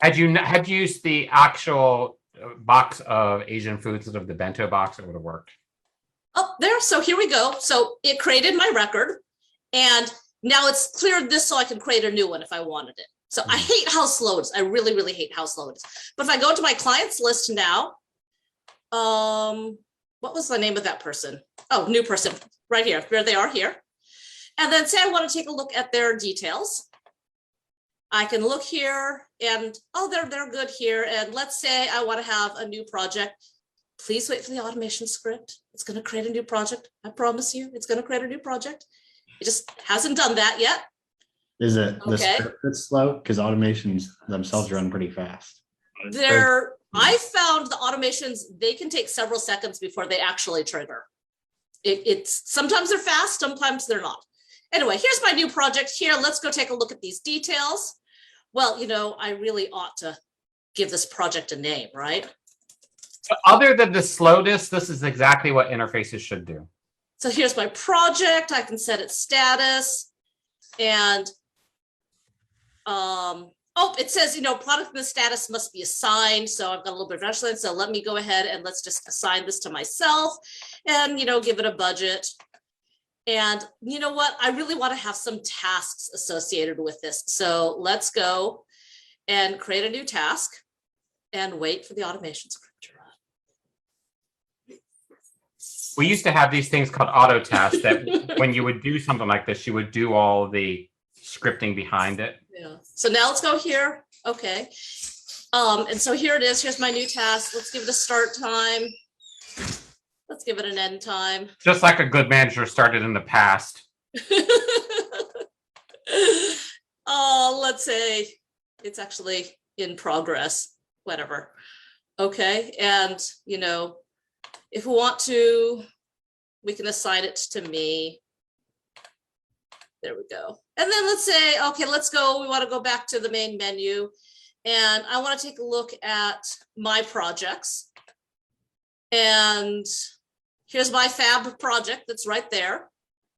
S2: Had you used the actual box of Asian foods instead of the bento box, it would have worked.
S3: Oh, there. So here we go. So it created my record. And now it's cleared this so I can create a new one if I wanted it. So I hate how slow it is. I really, really hate how slow it is. But if I go to my clients list now, what was the name of that person? Oh, new person, right here, where they are here. And then say I want to take a look at their details. I can look here and, oh, they're good here. And let's say I want to have a new project. Please wait for the automation script. It's going to create a new project. I promise you, it's going to create a new project. It just hasn't done that yet.
S1: Is it the script that's slow? Because automations themselves run pretty fast.
S3: I found the automations, they can take several seconds before they actually trigger. It's sometimes they're fast, sometimes they're not. Anyway, here's my new project here. Let's go take a look at these details. Well, you know, I really ought to give this project a name, right?
S2: So other than the slowness, this is exactly what interfaces should do.
S3: So here's my project. I can set its status and oh, it says, you know, product in the status must be assigned. So I've got a little bit of Russian. So let me go ahead and let's just assign this to myself and, you know, give it a budget. And you know what? I really want to have some tasks associated with this. So let's go and create a new task and wait for the automation script to run.
S2: We used to have these things called auto tasks that when you would do something like this, you would do all the scripting behind it.
S3: Yeah. So now let's go here. Okay. And so here it is. Here's my new task. Let's give it a start time. Let's give it an end time.
S2: Just like a good manager started in the past.
S3: Let's say it's actually in progress, whatever. Okay. And, you know, if we want to, we can assign it to me. There we go. And then let's say, okay, let's go. We want to go back to the main menu and I want to take a look at my projects. And here's my fab project that's right there.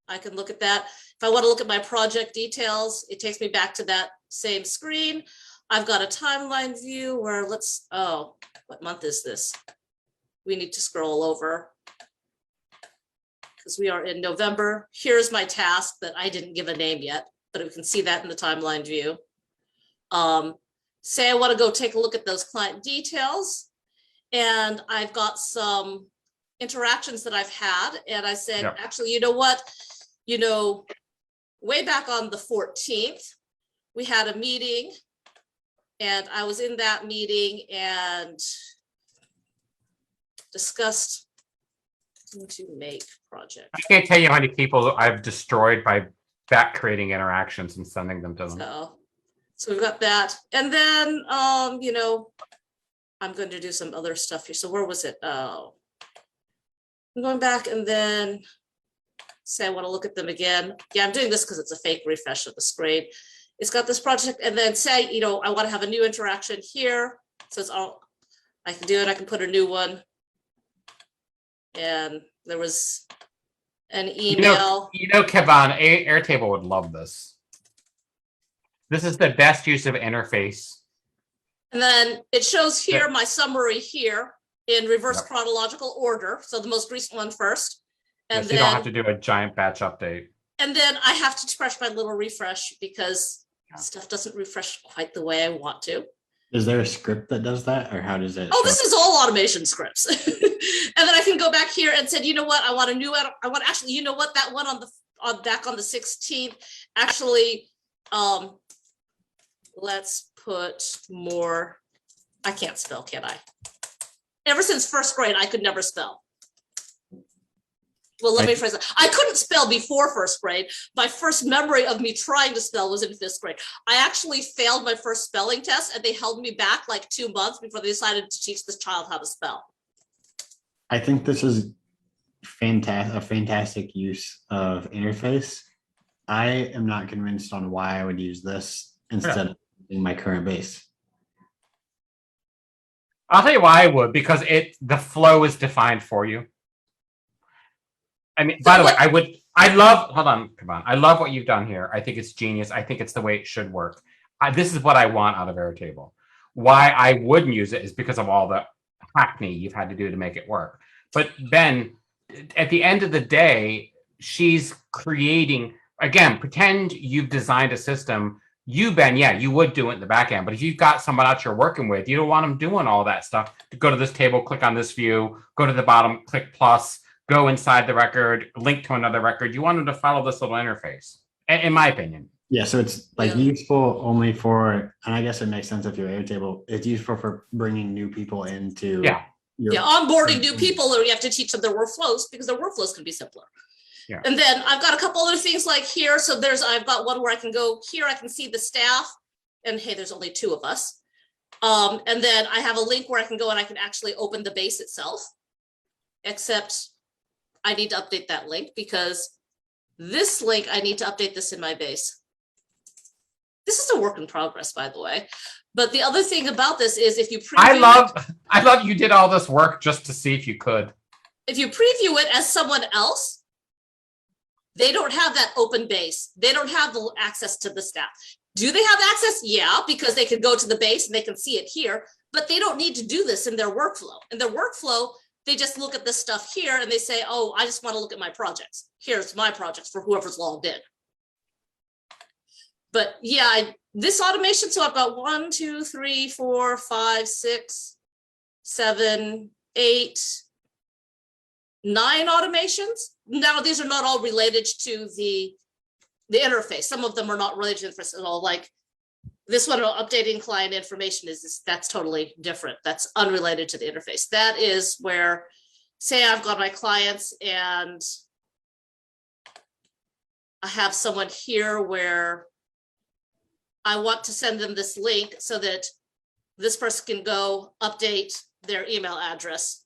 S3: I can look at that. If I want to look at my project details, it takes me back to that same screen. I've got a timeline view where oh, what month is this? We need to scroll over because we are in November. Here's my task that I didn't give a name yet, but we can see that in the timeline view. Say I want to go take a look at those client details, and I've got some interactions that I've had, and I said, actually, you know what? Way back on the 14th, we had a meeting, and I was in that meeting and discussed to make project.
S2: I can't tell you how many people I've destroyed by back creating interactions and sending them to them.
S3: So we've got that. And then, I'm going to do some other stuff here. So where was it? Oh, I'm going back and then say I want to look at them again. Yeah, I'm doing this because it's a fake refresh of the screen. It's got this project, and then say, I want to have a new interaction here. So it's all, I can do it. I can put a new one. And there was an email.
S2: Kevin, Airtable would love this. This is the best use of interface.
S3: And then it shows here my summary here in reverse chronological order. So the most recent one first. And then
S2: you don't have to do a giant batch update.
S3: And then I have to refresh my little refresh because stuff doesn't refresh quite the way I want to.
S1: Is there a script that does that, or how does it?
S3: Oh, this is all automation scripts. And then I can go back here and said, I want a new, actually, that one back on the 16th, actually, let's put more, I can't spell, can I? Ever since first grade, I could never spell. Well, let me phrase it. I couldn't spell before first grade. My first memory of me trying to spell was in 5th grade. I actually failed my first spelling test, and they held me back like 2 months before they decided to teach this child how to spell.
S1: I think this is a fantastic use of interface. I am not convinced on why I would use this instead of using my current base.
S2: I'll tell you why I would, because the flow is defined for you. I mean, by the way, I love what you've done here. I think it's genius. I think it's the way it should work. This is what I want out of Airtable. Why I wouldn't use it is because of all the hackney you've had to do to make it work. But Ben, at the end of the day, she's creating, again, pretend you've designed a system. You, Ben, you would do it in the back end. But if you've got someone else you're working with, you don't want them doing all that stuff. To go to this table, click on this view, go to the bottom, click plus, go inside the record, link to another record. You want them to follow this little interface, in my opinion.
S1: Yeah, so it's useful only for, and I guess it makes sense if you're Airtable, it's useful for bringing new people into
S3: onboarding new people, or you have to teach them their workflows because their workflows can be simpler. Yeah. And then I've got a couple other things like here. So I've got one where I can go here, I can see the staff, and hey, there's only 2 of us. And then I have a link where I can go and I can actually open the base itself, except I need to update that link because this link, I need to update this in my base. This is a work in progress, by the way. But the other thing about this is if you preview
S2: I love you did all this work just to see if you could.
S3: If you preview it as someone else, they don't have that open base. They don't have the access to the staff. Do they have access? Yeah, because they can go to the base and they can see it here, but they don't need to do this in their workflow. In their workflow, they just look at this stuff here and they say, oh, I just want to look at my projects. Here's my projects for whoever's logged in. But yeah, this automation, so I've got 1, 2, 3, 4, 5, 6, 7, 8, 9 automations. Now, these are not all related to the interface. Some of them are not related to the interface at all. Like this one, updating client information, that's totally different. That's unrelated to the interface. That is where, say I've got my clients and I have someone here where I want to send them this link so that this person can go update their email address.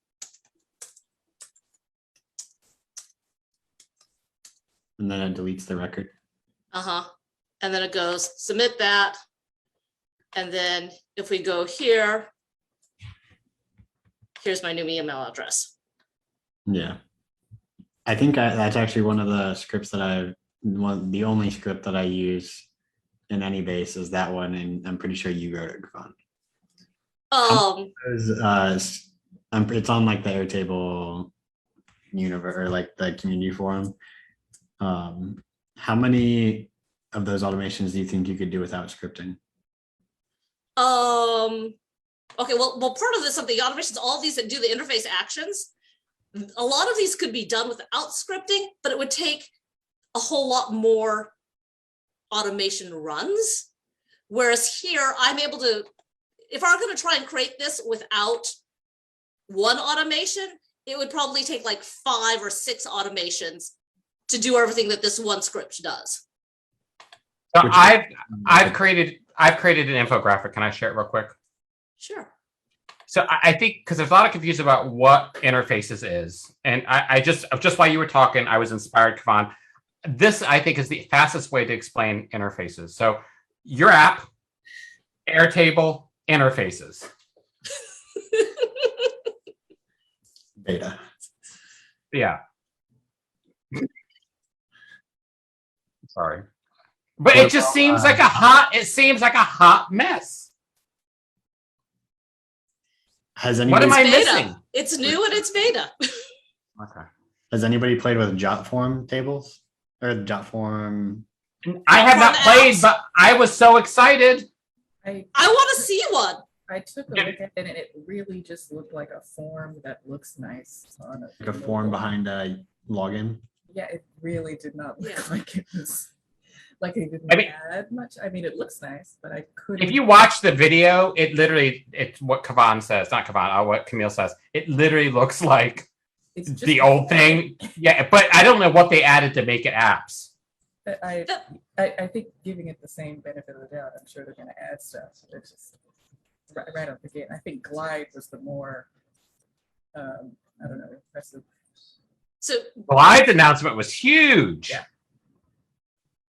S1: And then it deletes the record.
S3: And then it goes, submit that. And then if we go here, here's my new email address.
S1: Yeah. I think that's actually one of the scripts that the only script that I use in any base as that one, and I'm pretty sure you wrote it, Gavon. It's on like the Airtable universe or like the community forum. How many of those automations do you think you could do without scripting?
S3: Okay, well, part of this of the automations, all these that do the interface actions, a lot of these could be done without scripting, but it would take a whole lot more automation runs. Whereas here, I'm able to, if I'm going to try and create this without one automation, it would probably take like 5 or 6 automations to do everything that this one script does.
S2: So I've created an infographic. Can I share it real quick?
S3: Sure.
S2: So I think because there's a lot of confusion about what interfaces is, and I just while you were talking, I was inspired, Kavan. This I think is the fastest way to explain interfaces. So your app, Airtable, interfaces.
S1: Beta.
S2: Yeah. Sorry, but it just seems like a hot mess.
S1: Has anybody?
S2: What am I
S3: Beta.
S2: missing?
S3: It's new and it's beta.
S2: Okay.
S1: Has anybody played with JotForm tables or JotForm?
S2: I have not
S3: From
S2: played,
S3: apps?
S2: but I was so excited.
S3: I want to see one.
S7: I took a look at it and it really just looked like a form that looks nice on
S1: Like a form behind a login.
S7: Yeah, it really did not look
S3: Yeah.
S7: like it was like it didn't
S2: I mean-
S7: add much. I mean, it looks nice, but I couldn't.
S2: If you watch the video, it's what Kavan says, not Kavan, what Camille says. It literally looks like
S7: It's just
S2: the old thing. Yeah, but I don't know what they added to make it apps.
S7: I think giving it the same benefit of the doubt, I'm sure they're going to add stuff. It's just right off the gate. I think Glide was the more, I don't know, impressive.
S3: So
S2: Glide's announcement was huge.
S7: Yeah.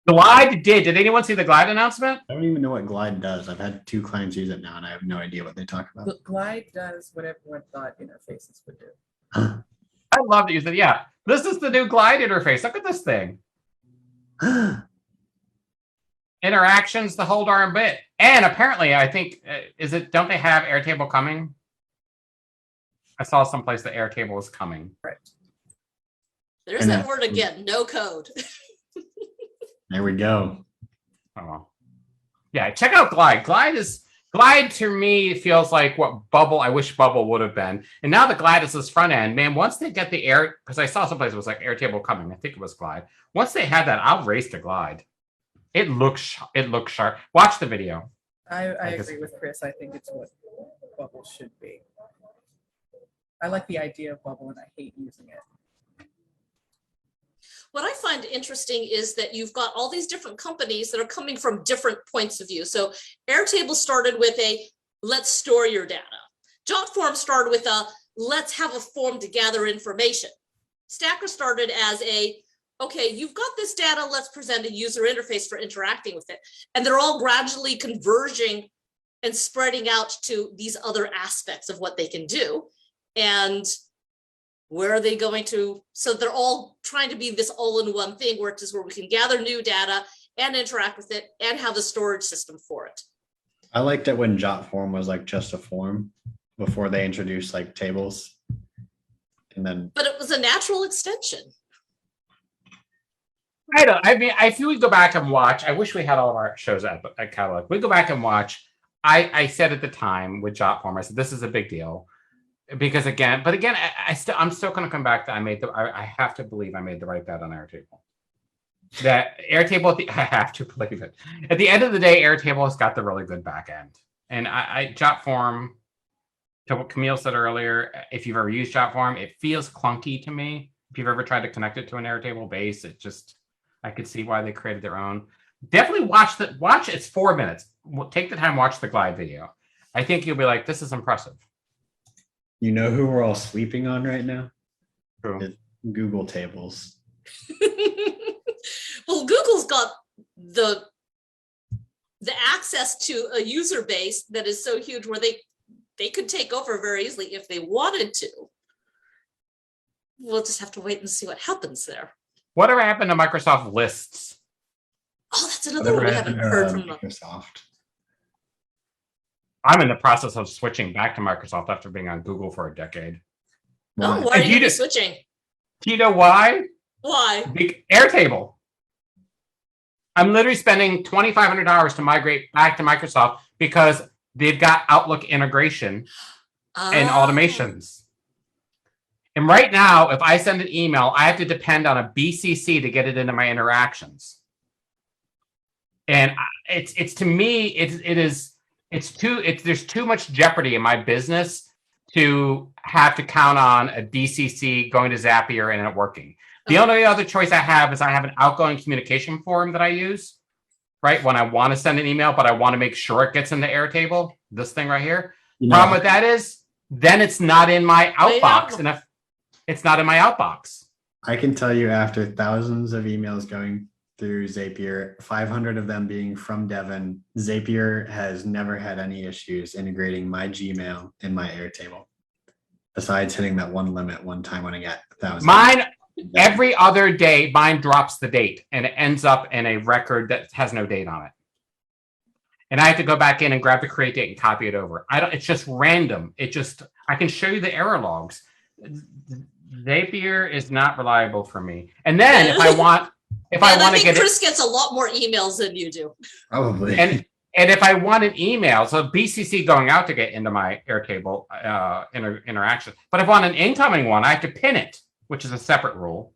S2: Glide did anyone see the Glide announcement?
S1: I don't even know what Glide does. I've had 2 clients use it now, and I have no idea what they talk about.
S7: Glide does what everyone thought interfaces would do.
S2: I love that you said, yeah, this is the new Glide interface. Look at this thing. Interactions, the whole darn bit. And apparently, I think, don't they have Airtable coming? I saw someplace that Airtable is coming.
S7: Right.
S3: there's
S1: And
S3: that
S1: that-
S3: word again, no code.
S1: There we go.
S2: Oh, yeah, check out Glide. Glide to me feels like what Bubble, I wish Bubble would have been. And now the Glide is this front end. Man, once they get the because I saw someplace it was like Airtable coming. I think it was Glide. Once they had that, I'll race to Glide. It looks sharp. Watch the video.
S7: I agree with Chris. I think it's what Bubble should be. I like the idea of Bubble and I hate using it.
S3: What I find interesting is that you've got all these different companies that are coming from different points of view. So Airtable started with a let's store your data. JotForm started with a let's have a form to gather information. Stacker started as a okay, you've got this data, let's present a user interface for interacting with it. And they're all gradually converging and spreading out to these other aspects of what they can do. And where are they going to? So they're all trying to be this all-in-one thing where it is where we can gather new data and interact with it and have a storage system for it.
S1: I liked it when JotForm was like just a form before they introduced like tables. And then
S3: But it was a natural extension.
S2: I mean, if we go back and watch, I wish we had all of our shows at catalog. We go back and watch. I said at the time with JotForm, I said this is a big deal because again, I'm still going to come back to I have to believe I made the right bet on Airtable. That Airtable, I have to believe it. At the end of the day, Airtable has got the really good back end, and JotForm. To what Camille said earlier, if you've ever used JotForm, it feels clunky to me. If you've ever tried to connect it to an Airtable base, I could see why they created their own. Definitely watch. It's 4 minutes. Take the time, watch the Glide video. I think you'll be like, this is impressive.
S1: you know who we're all sleeping on right now?
S2: True.
S1: It's Google tables.
S3: Well, Google's got the access to a user base that is so huge where they could take over very easily if they wanted to. We'll just have to wait and see what happens there.
S2: Whatever happened to Microsoft Lists?
S3: Oh, that's another one we haven't heard from them.
S1: Microsoft.
S2: I'm in the process of switching back to Microsoft after being on Google for a decade.
S3: Oh, why are
S2: And
S3: you
S2: you
S3: gonna be
S2: just-
S3: switching?
S2: Do you know why?
S3: Why?
S2: Airtable. I'm literally spending $2,500 to migrate back to Microsoft because they've got Outlook integration and
S3: Oh.
S2: automations. And right now, if I send an email, I have to depend on a BCC to get it into my interactions. And it's to me, there's too much jeopardy in my business to have to count on a BCC going to Zapier and it working. The only other choice I have is I have an outgoing communication form that I use, right? When I want to send an email, but I want to make sure it gets into Airtable, this thing right here. Problem with that is then it's not in my outbox. And if it's not in my outbox.
S1: I can tell you after thousands of emails going through Zapier, 500 of them being from Devin, Zapier has never had any issues integrating my Gmail and my Airtable. Besides hitting that one limit one time when I got 1,000.
S2: Mine, every other day, mine drops the date and it ends up in a record that has no date on it. And I have to go back in and grab the create date and copy it over. It's just random. I can show you the error logs. Zapier is not reliable for me. And then if I want to get
S3: Chris gets a lot more emails than you do.
S1: Probably.
S2: And if I want an email, so BCC going out to get into my Airtable interaction, but if I want an incoming one, I have to pin it, which is a separate rule.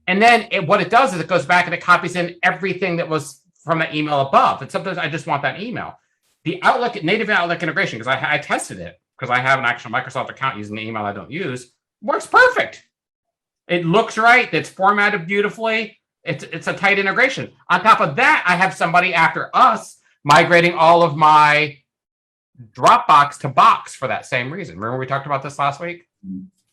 S2: And then what it does is it goes back and it copies in everything that was from the email above. And sometimes I just want that email. The native Outlook integration, because I tested it, because I have an actual Microsoft account using the email I don't use, works perfect. It looks right. It's formatted beautifully. It's a tight integration. On top of that, I have somebody after us migrating all of my Dropbox to Box for that same reason. Remember we talked about this last week?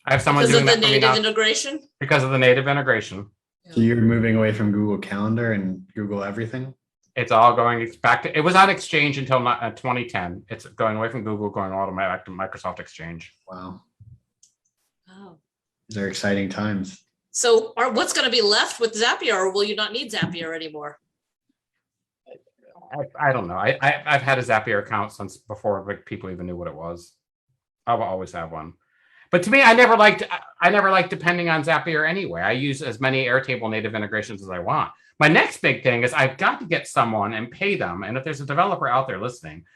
S2: I have someone doing that for me now.
S3: Integration?
S2: Because of the native integration.
S1: So you're moving away from Google Calendar and Google Everything?
S2: It's all going back to, it was on Exchange until 2010. It's going away from Google, going all the way back to Microsoft Exchange.
S1: Wow.
S3: Oh.
S1: These are exciting times.
S3: So what's going to be left with Zapier, or will you not need Zapier anymore?
S2: I don't know. I've had a Zapier account since before people even knew what it was. I will always have one. But to me, I never liked depending on Zapier anyway. I use as many Airtable native integrations as I want. My next big thing is I've got to get someone and pay them. And if there's a developer out there listening,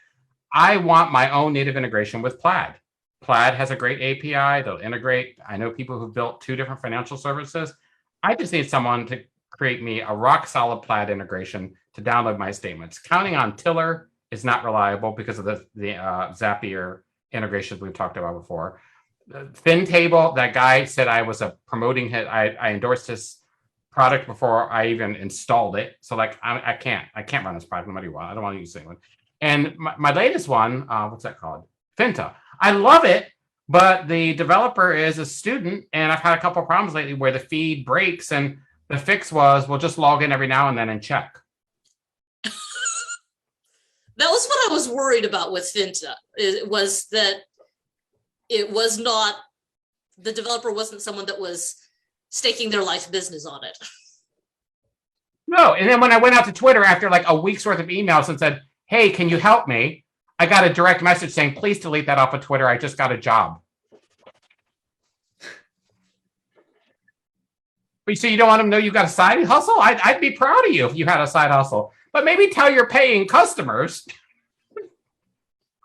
S2: I want my own native integration with Plaid. Plaid has a great API. They'll integrate. I know people who've built 2 different financial services. I just need someone to create me a rock solid Plaid integration to download my statements. Counting on Tiller is not reliable because of the Zapier integrations we've talked about before. FinTable, that guy said I was promoting his, I endorsed his product before I even installed it. So like I can't run this product no matter what. I don't want to use anyone. And my latest one, what's that called? Finta. I love it, but the developer is a student, and I've had a couple of problems lately where the feed breaks, and the fix was we'll just log in every now and then and check.
S3: That was what I was worried about with Finta. It was that it was not, the developer wasn't someone that was staking their life business on it.
S2: No, and then when I went out to Twitter after like a week's worth of emails and said, hey, can you help me? I got a direct message saying, please delete that off of Twitter. I just got a job. So you don't want them to know you got a side hustle? I'd be proud of you if you had a side hustle. But maybe tell your paying customers.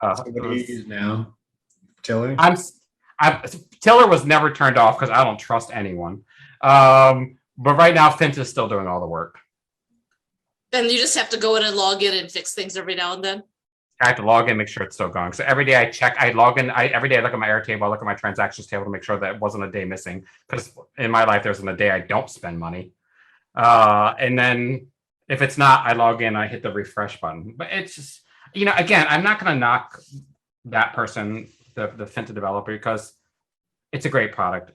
S1: So what do you use now? Tiller?
S2: Tiller was never turned off because I don't trust anyone. But right now, Finta is still doing all the work.
S3: Then you just have to go in and log in and fix things every now and then.
S2: I have to log in, make sure it's still going. So every day I check, I log in, every day I look at my Airtable, I look at my transactions table to make sure that it wasn't a day missing. Because in my life, there's a day I don't spend money. And then if it's not, I log in, I hit the refresh button. But it's just, again, I'm not going to knock that person, the Finta developer, because it's a great product.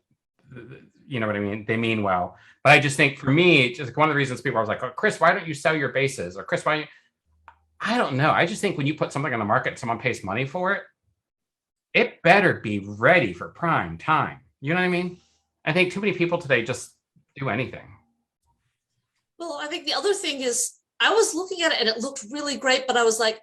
S2: You know what I mean? They mean well. But I just think for me, just one of the reasons people are like, oh, Chris, why don't you sell your bases? Or Chris, why? I don't know. I just think when you put something on the market, someone pays money for it, it better be ready for prime time. You know what I mean? I think too many people today just do anything.
S3: Well, I think the other thing is I was looking at it and it looked really great, but I was like,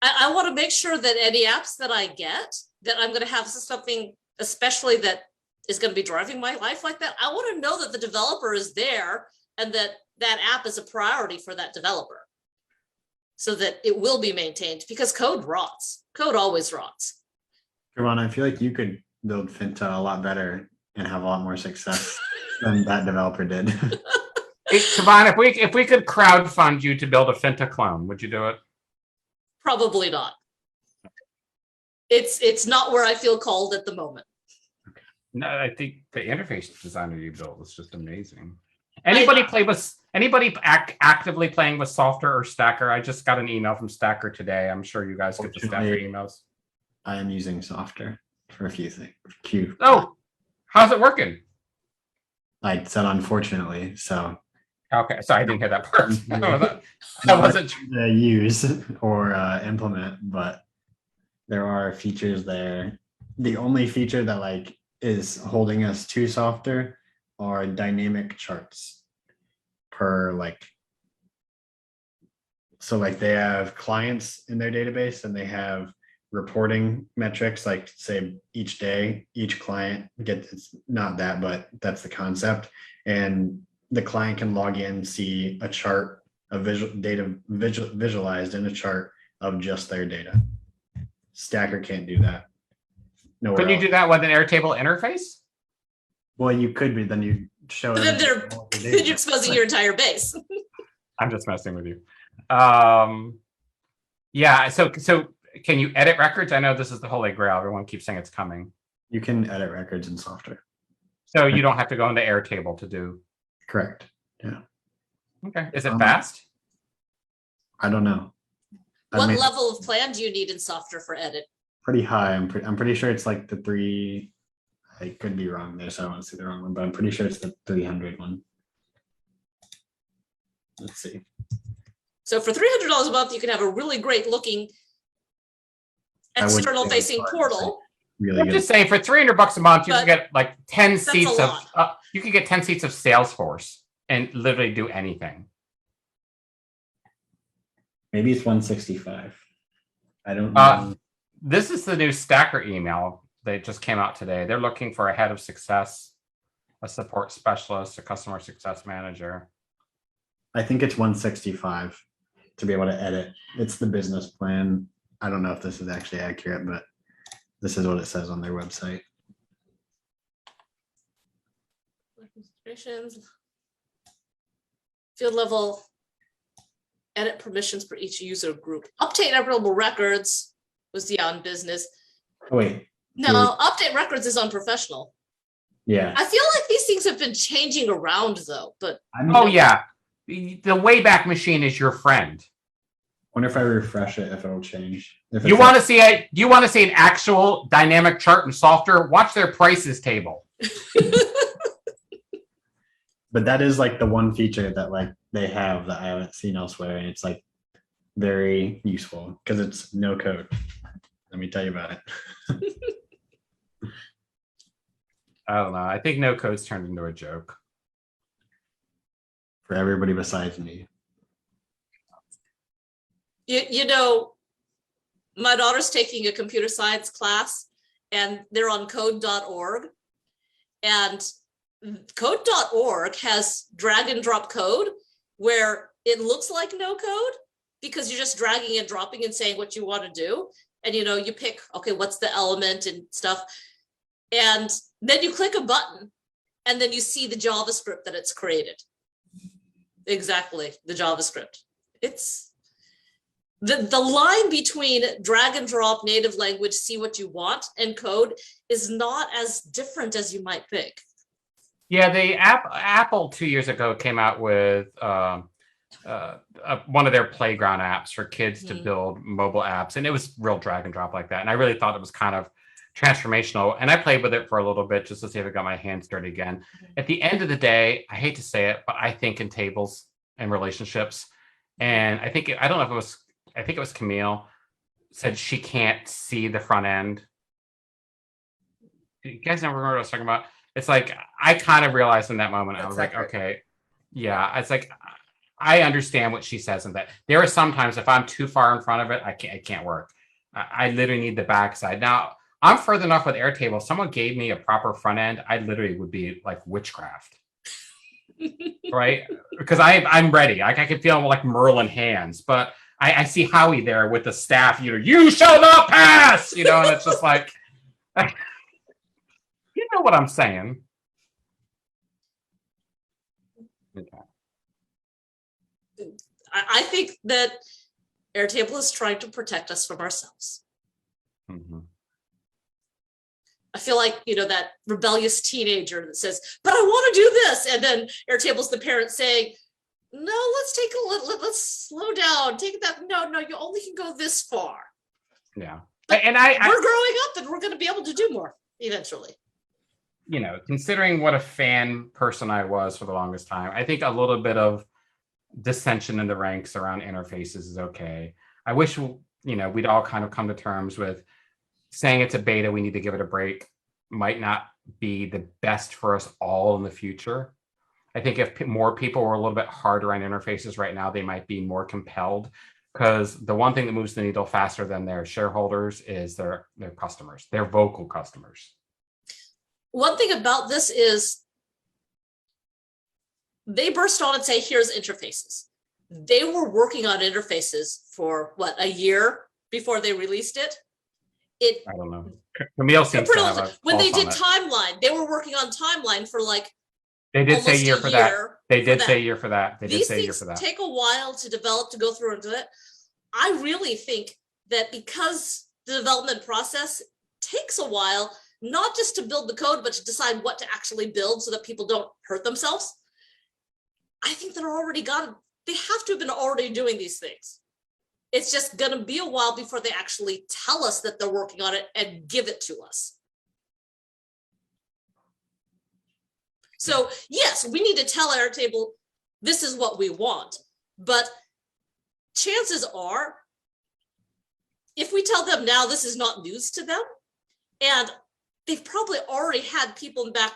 S3: I want to make sure that any apps that I get, that I'm going to have something, especially that is going to be driving my life like that. I want to know that the developer is there and that that app is a priority for that developer so that it will be maintained, because code rots. Code always rots.
S1: Ron, I feel like you could build Finta a lot better and have a lot more success than that developer did.
S2: Hey, Siobhan, if we could crowdfund you to build a Finta clone, would you do it?
S3: Probably not. It's not where I feel called at the moment.
S2: No, I think the interface designer you built was just amazing. Anybody actively playing with Softer or Stacker? I just got an email from Stacker today. I'm sure you guys get the Stacker emails.
S1: I am using Softer for a few things.
S2: Oh, how's it working?
S1: I said unfortunately, so.
S2: Okay, sorry, I didn't hear that part. I wasn't
S1: to use or implement, but there are features there. The only feature that like is holding us to Softer are dynamic charts per like. So like they have clients in their database and they have reporting metrics, like say each day, each client gets, it's not that, but that's the concept. And the client can log in, see a chart of visualized in a chart of just their data. Stacker can't do that. No.
S2: Couldn't you do that with an Airtable interface?
S1: Well, you could be, then you show
S3: But
S1: them.
S3: then you're exposing your entire base.
S2: I'm just messing with you. Yeah, so can you edit records? I know this is the holy grail. Everyone keeps saying it's coming.
S1: You can edit records in Softer.
S2: So you don't have to go into Airtable to do.
S1: Correct. Yeah.
S2: Okay. Is it fast?
S1: I don't know.
S3: What level of plan do you need in Softer for edit?
S1: Pretty high. I'm pretty sure it's like the 3. I could be wrong there, so I don't want to say the wrong one, but I'm pretty sure it's the 300 one. Let's see.
S3: So for $300 a month, you can have a really great looking external facing portal.
S1: Really
S2: I'm
S1: good.
S2: just saying, for $300 a month, you can get like 10 seats of.
S3: lot.
S2: You can get 10 seats of Salesforce and literally do anything.
S1: Maybe it's 165. I don't know.
S2: This is the new Stacker email that just came out today. They're looking for a head of success, a support specialist, a customer success manager.
S1: I think it's 165 to be able to edit. It's the business plan. I don't know if this is actually accurate, but this is what it says on their website.
S3: Field level edit permissions for each user group. Update editable records was the on business.
S1: Oh, wait.
S3: No, update records is on professional.
S1: Yeah.
S3: I feel like these things have been changing around though, but
S2: Oh yeah, the Wayback Machine is your friend.
S1: Wonder if I refresh it, if it'll change. If
S2: You
S1: it's
S2: want to see a? Do you want to see an actual dynamic chart in Softer? Watch their prices table.
S1: But that is like the one feature that like they have that I haven't seen elsewhere, and it's like very useful because it's no code. Let me tell you about it.
S2: I don't know. I think no code's turned into a joke.
S1: For everybody besides me.
S3: you know, my daughter's taking a computer science class and they're on code.org, and code.org has drag and drop code where it looks like no code because you're just dragging and dropping and saying what you want to do. And, you know, you pick, okay, what's the element and stuff. And then you click a button and then you see the JavaScript that it's created. Exactly, the JavaScript. It's the line between drag and drop, native language, see what you want, and code is not as different as you might think.
S2: Yeah, the Apple 2 years ago came out with one of their playground apps for kids to build mobile apps, and it was real drag and drop like that. And I really thought it was kind of transformational. And I played with it for a little bit just to see if I got my hands dirty again. At the end of the day, I hate to say it, but I think in tables and relationships. And I think I think it was Camille said she can't see the front end. You guys never remember what I was talking about? It's like I kind of realized in that moment, I was like, okay, yeah. It's like I understand what she says in that. There are sometimes if I'm too far in front of it, it can't work. I literally need the backside. Now, I'm further enough with Airtable. If someone gave me a proper front end, I literally would be like witchcraft. Right? Because I'm ready. I can feel like Merlin hands, but I see Howie there with the staff, you shall not pass, and it's just like, you know what I'm saying. Okay.
S3: I think that Airtable is trying to protect us from ourselves.
S2: Mm-hmm.
S3: I feel like, that rebellious teenager that says, but I want to do this. And then Airtable's the parent saying, no, let's slow down. Take that. No, you only can go this far.
S2: Yeah.
S3: But
S2: and
S3: we're growing up and we're going to be able to do more eventually.
S2: Considering what a fan person I was for the longest time, I think a little bit of dissension in the ranks around interfaces is okay. I wish, we'd all kind of come to terms with saying it's a beta, we need to give it a break, might not be the best for us all in the future. I think if more people were a little bit harder on interfaces right now, they might be more compelled, because the one thing that moves the needle faster than their shareholders is their customers, their vocal customers.
S3: One thing about this is they burst on and say, here's interfaces. They were working on interfaces for a year before they released it.
S2: I don't know. Camille seems to have
S3: when they did Timeline, they were working on Timeline for
S2: they did say year for that. They did say year for that.
S3: These things take a while to develop, to go through and do it. I really think that because the development process takes a while, not just to build the code, but to decide what to actually build so that people don't hurt themselves. I think they have to have been already doing these things. It's just going to be a while before they actually tell us that they're working on it and give it to us. So yes, we need to tell Airtable, this is what we want. But chances are, if we tell them now, this is not news to them, and they've probably already had people in back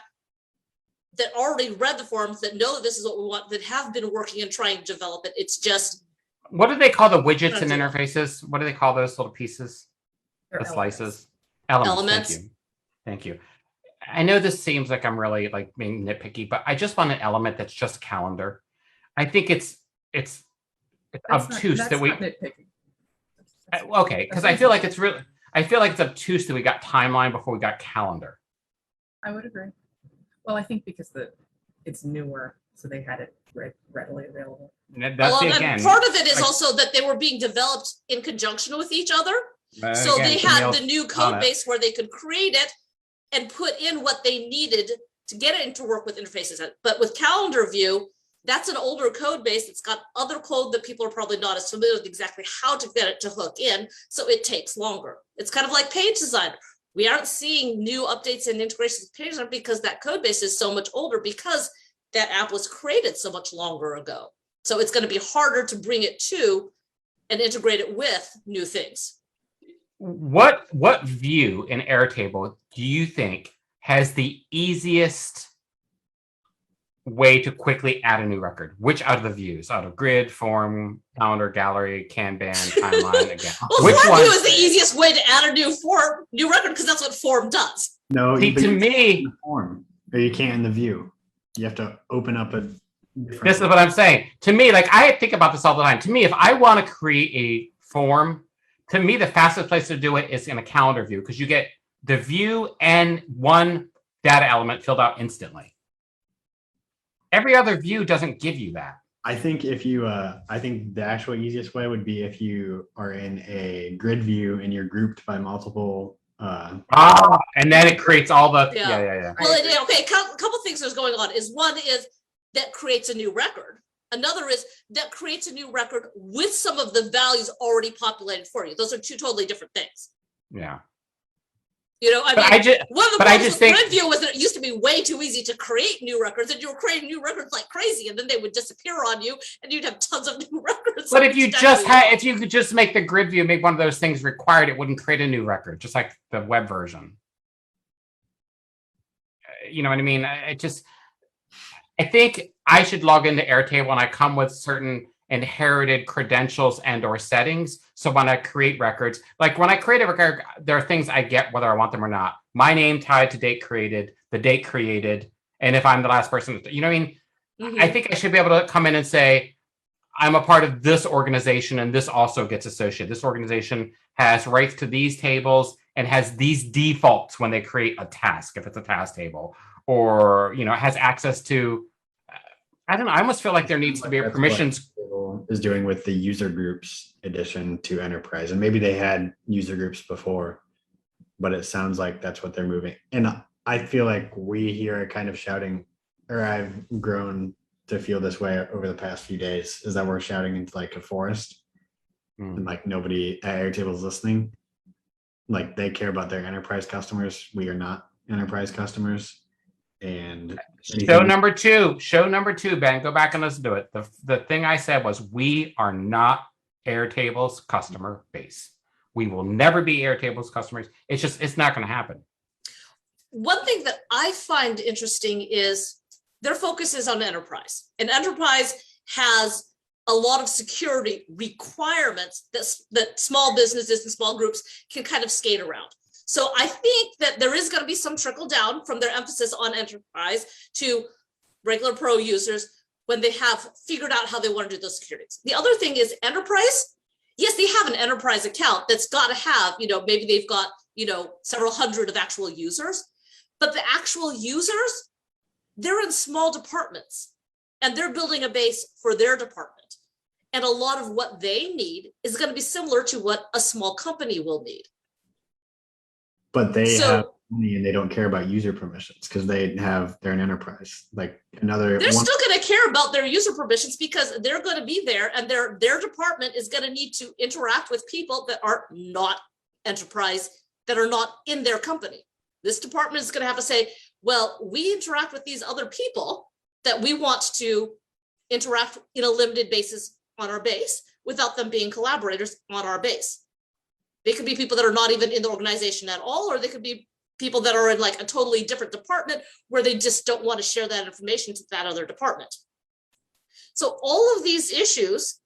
S3: that already read the forums, that know that this is what we want, that have been working and trying to develop it. It's just...
S2: What do they call the widgets and interfaces? What do they call those little pieces?
S7: They're
S2: the slices? Elements. Thank you. I know this seems like I'm really being nitpicky, but I just want an element that's just calendar. I think it's obtuse that we... Okay, because I feel like it's obtuse that we got timeline before we got calendar.
S7: I would agree. Well, I think because it's newer, so they had it readily available.
S2: That's again.
S3: Part of it is also that they were being developed in conjunction with each other. So they had the new code base where they could create it and put in what they needed to get it to work with interfaces. But with calendar view, that's an older code base. It's got other code that people are probably not as familiar with exactly how to get it to hook in. So it takes longer. It's kind of like Page Designer. We aren't seeing new updates and integrations with Page Designer because that code base is so much older, because that app was created so much longer ago. So it's going to be harder to bring it to and integrate it with new things.
S2: What view in Airtable do you think has the easiest way to quickly add a new record? Which out of the views? Out of grid, form, calendar, gallery, Kanban, timeline, again?
S3: Well,
S2: which
S3: form
S2: one
S3: view is the easiest way to add a new record, because that's what form does.
S1: No,
S2: See, to me,
S1: form, or you can't in the view. You have to open up a different...
S2: This is what I'm saying. To me, I think about this all the time. To me, if I want to create a form, to me, the fastest place to do it is in a calendar view, because you get the view and one data element filled out instantly. Every other view doesn't give you that.
S1: I think I think the actual easiest way would be if you are in a grid view and you're grouped by multiple.
S2: And then it creates all the yeah.
S3: Well, okay. A couple things that's going on is, one is that creates a new record. Another is that creates a new record with some of the values already populated for you. Those are two totally different things.
S2: Yeah.
S3: One of the problems with grid view was that it used to be way too easy to create new records, and you were creating new records like crazy, and then they would disappear on you, and you'd have tons of new records.
S2: But if you could just make the grid view, make one of those things required, it wouldn't create a new record, just like the web version. You know what I mean? I think I should log into Airtable and I come with certain inherited credentials and or settings. So when I create records, like when I create a record, there are things I get whether I want them or not. My name tied to date created, the date created, and if I'm the last person, you know what I mean?
S3: Mhm.
S2: I think I should be able to come in and say, I'm a part of this organization and this also gets associated. This organization has rights to these tables and has these defaults when they create a task, if it's a task table, or, you know, has access to, I don't know. I almost feel like there needs to be a
S1: That's
S2: permissions.
S1: what Google is doing with the user groups addition to enterprise. And maybe they had user groups before, but it sounds like that's what they're moving. And I feel like we here are kind of shouting, or I've grown to feel this way over the past few days, is that we're shouting into like a forest and like nobody at Airtable is listening. Like they care about their enterprise customers. We are not enterprise customers. And
S2: Show number two, Ben, go back and listen to it. The thing I said was, we are not Airtable's customer base. We will never be Airtable's customers. It's not going to happen.
S3: One thing that I find interesting is their focus is on enterprise, and enterprise has a lot of security requirements that small businesses and small groups can kind of skate around. So I think that there is going to be some trickle down from their emphasis on enterprise to regular pro users when they have figured out how they want to do those securities. The other thing is enterprise. Yes, they have an enterprise account that's got to have, maybe they've got, several hundred of actual users, but the actual users, they're in small departments and they're building a base for their department. And a lot of what they need is going to be similar to what a small company will need.
S1: But they have money and they don't care about user permissions because they're an enterprise. Like
S3: they're still going to care about their user permissions because they're going to be there, and their department is going to need to interact with people that are not enterprise, that are not in their company. This department is going to have to say, well, we interact with these other people that we want to interact in a limited basis on our base without them being collaborators on our base. They could be people that are not even in the organization at all, or they could be people that are in like a totally different department where they just don't want to share that information to that other department. So all of these issues,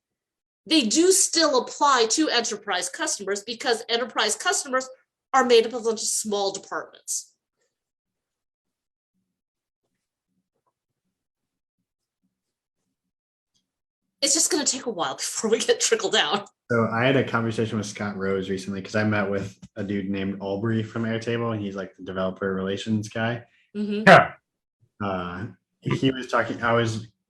S3: they do still apply to enterprise customers because enterprise customers are made up of a bunch of small departments. It's just going to take a while before we get trickled down.
S1: So I had a conversation with Scott Rose recently because I met with a dude named Aubrey from Airtable, and he's like the developer relations guy.
S3: Mm-hmm.
S2: Yeah.
S1: He was talking.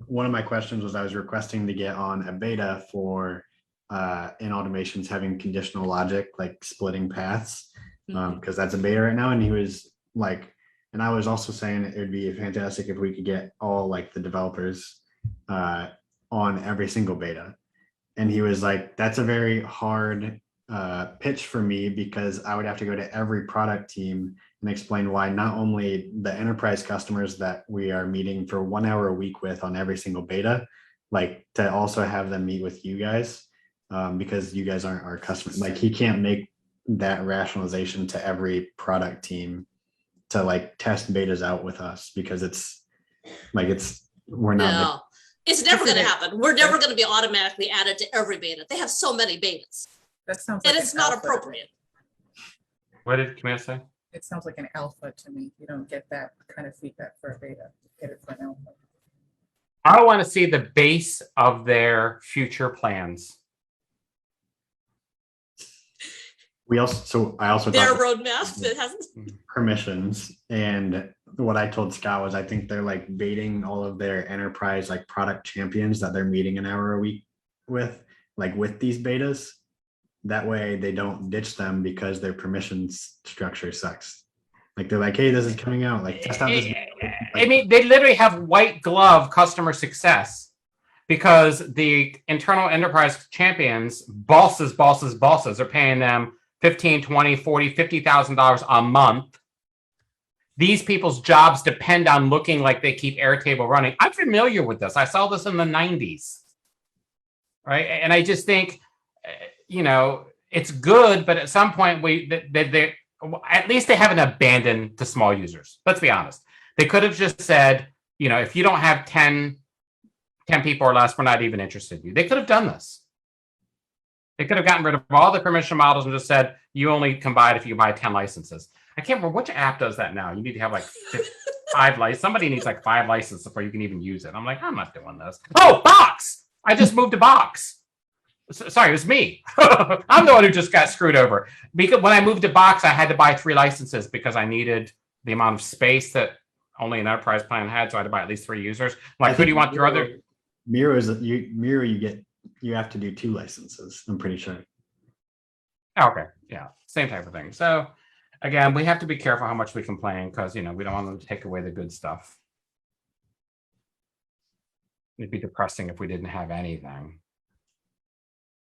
S1: One of my questions was I was requesting to get on a beta for in automations having conditional logic, like splitting paths, because that's a beta right now. And he was like, and I was also saying it would be fantastic if we could get all like the developers on every single beta. And he was like, that's a very hard pitch for me because I would have to go to every product team and explain why not only the enterprise customers that we are meeting for 1 hour a week with on every single beta, like to also have them meet with you guys because you guys aren't our customers. Like he can't make that rationalization to every product team to like test betas out with us because we're not.
S3: No. It's never going to happen. We're never going to be automatically added to every beta. They have so many betas.
S7: That sounds
S3: and
S7: like
S3: it's
S7: an
S3: not
S7: alpha.
S3: appropriate.
S2: What did Camille say?
S7: It sounds like an alpha to me. You don't get that kind of feedback for a beta. You get it for an alpha.
S2: I want to see the base of their future plans.
S1: I also
S3: Their
S1: talked
S3: roadmap that hasn't.
S1: permissions, and what I told Scott was I think they're like baiting all of their enterprise like product champions that they're meeting an hour a week with these betas. That way they don't ditch them because their permissions structure sucks. Like they're like, hey, this is coming out. Like test out this.
S2: I mean, they literally have white glove customer success because the internal enterprise champions, bosses are paying them $15, $20, $40, $50,000 a month. These people's jobs depend on looking like they keep Airtable running. I'm familiar with this. I saw this in the 90s, right? And I just think, it's good, but at some point they at least they haven't abandoned the small users. Let's be honest. They could have just said, if you don't have 10 people or less, we're not even interested in you. They could have done this. They could have gotten rid of all the permission models and just said, you only can buy it if you buy 10 licenses. I can't remember which app does that now. You need to have like 5 licenses. Somebody needs like 5 licenses before you can even use it. I'm like, I'm not doing this. Oh, Box! I just moved to Box. Sorry, it was me. I'm the one who just got screwed over. Because when I moved to Box, I had to buy 3 licenses because I needed the amount of space that only an enterprise plan had. So I had to buy at least 3 users. I'm like, who do you want your other?
S1: Miro you have to do 2 licenses, I'm pretty sure.
S2: Okay, yeah, same type of thing. So again, we have to be careful how much we complain because we don't want them to take away the good stuff. It'd be depressing if we didn't have anything.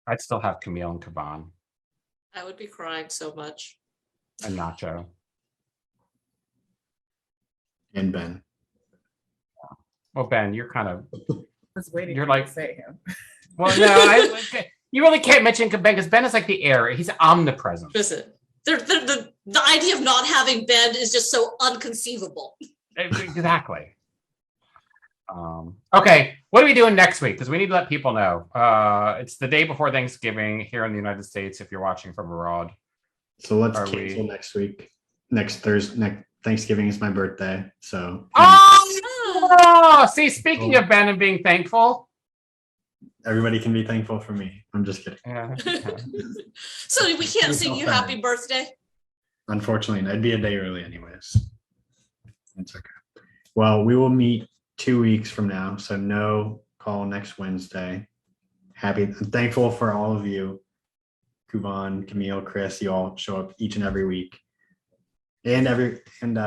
S2: I'd still have Camille and Kavan
S3: I would be crying so much.
S2: and Nacho.
S1: And Ben.
S2: Well, Ben, you're kind of
S7: I was waiting
S2: You're
S7: for you
S2: like-
S7: to say him.
S2: well. No, you really can't mention Ben because Ben is like the air. He's omnipresent.
S3: Listen, the idea of not having Ben is just so unconceivable.
S2: Exactly. Okay, what are we doing next week? Because we need to let people know. It's the day before Thanksgiving here in the United States. If you're watching from abroad,
S1: So let's
S2: Are
S1: cancel
S2: we-
S1: next week. Next Thursday. Thanksgiving is my birthday. So
S2: see, speaking of Ben and being thankful.
S1: everybody can be thankful for me. I'm just kidding.
S2: Yeah.
S3: So we can't sing you happy birthday.
S1: Unfortunately, I'd be a day early anyways. It's okay. Well, we will meet 2 weeks from now. So no call next Wednesday. I'm thankful for all of you. Kuvan, Camille, Chris, you all show up each and every week. And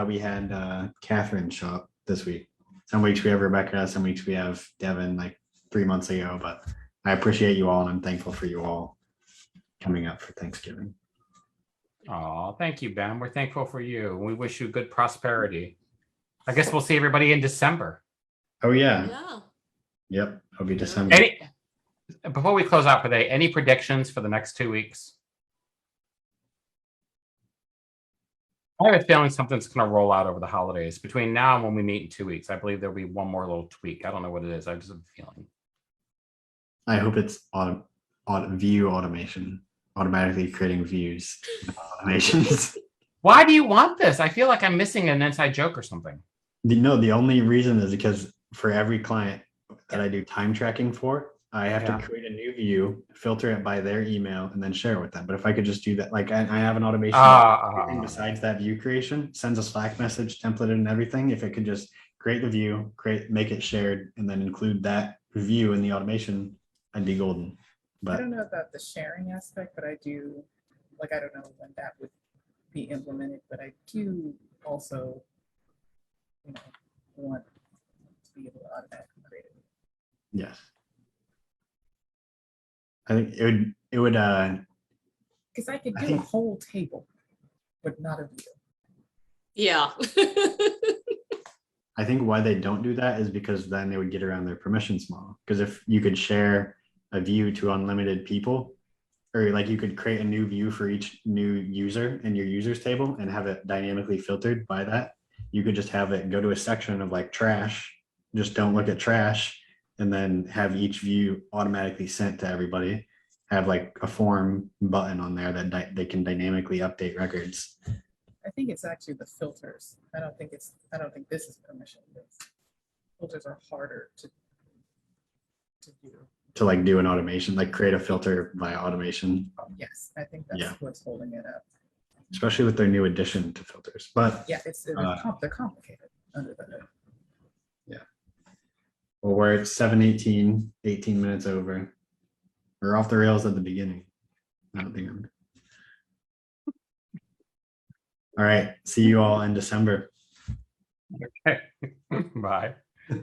S1: we had Catherine show up this week. Some weeks we have Rebecca, some weeks we have Devin like 3 months ago, but I appreciate you all and I'm thankful for you all coming up for Thanksgiving.
S2: Oh, thank you, Ben. We're thankful for you. We wish you good prosperity. I guess we'll see everybody in December.
S1: Oh yeah.
S3: Yeah.
S1: Yep. It'll be December.
S2: Before we close out for the day, any predictions for the next 2 weeks? I have a feeling something's going to roll out over the holidays. Between now and when we meet in 2 weeks, I believe there'll be one more little tweak. I don't know what it is. I just have a feeling.
S1: I hope it's view automation, automatically creating views. Automations.
S2: Why do you want this? I feel like I'm missing an inside joke or something.
S1: No, the only reason is because for every client that I do time tracking for, I have
S2: Yeah.
S1: to create a new view, filter it by their email, and then share it with them. But if I could just do that, like I have an automation everything besides that view creation, sends a Slack message, templated and everything. If it could just create the view, make it shared, and then include that view in the automation, I'd be golden.
S7: I
S1: But
S7: don't know about the sharing aspect, but I do, I don't know when that would be implemented, but I do also, want to be able to automatically create it.
S1: yes. I think it would
S7: Because I could
S1: I
S7: do a
S1: think-
S7: whole table, but not a view.
S3: Yeah.
S1: I think why they don't do that is because then they would get around their permissions model. Because if you could share a view to unlimited people, or like you could create a new view for each new user in your users table and have it dynamically filtered by that, you could just have it go to a section of like trash, just don't look at trash, and then have each view automatically sent to everybody. Have like a form button on there that they can dynamically update records.
S7: I think it's actually the filters. I don't think this is permission based. Filters are harder to do.
S1: To like do an automation, like create a filter via automation,
S7: Yes, I think that's
S1: Yeah.
S7: what's holding it up.
S1: especially with their new addition to filters. But
S7: Yeah, they're complicated under the hood.
S1: well, we're at 7:18, 18 minutes over. We're off the rails at the beginning. I don't think I'm. All right. See you all in December.
S2: Okay. Bye.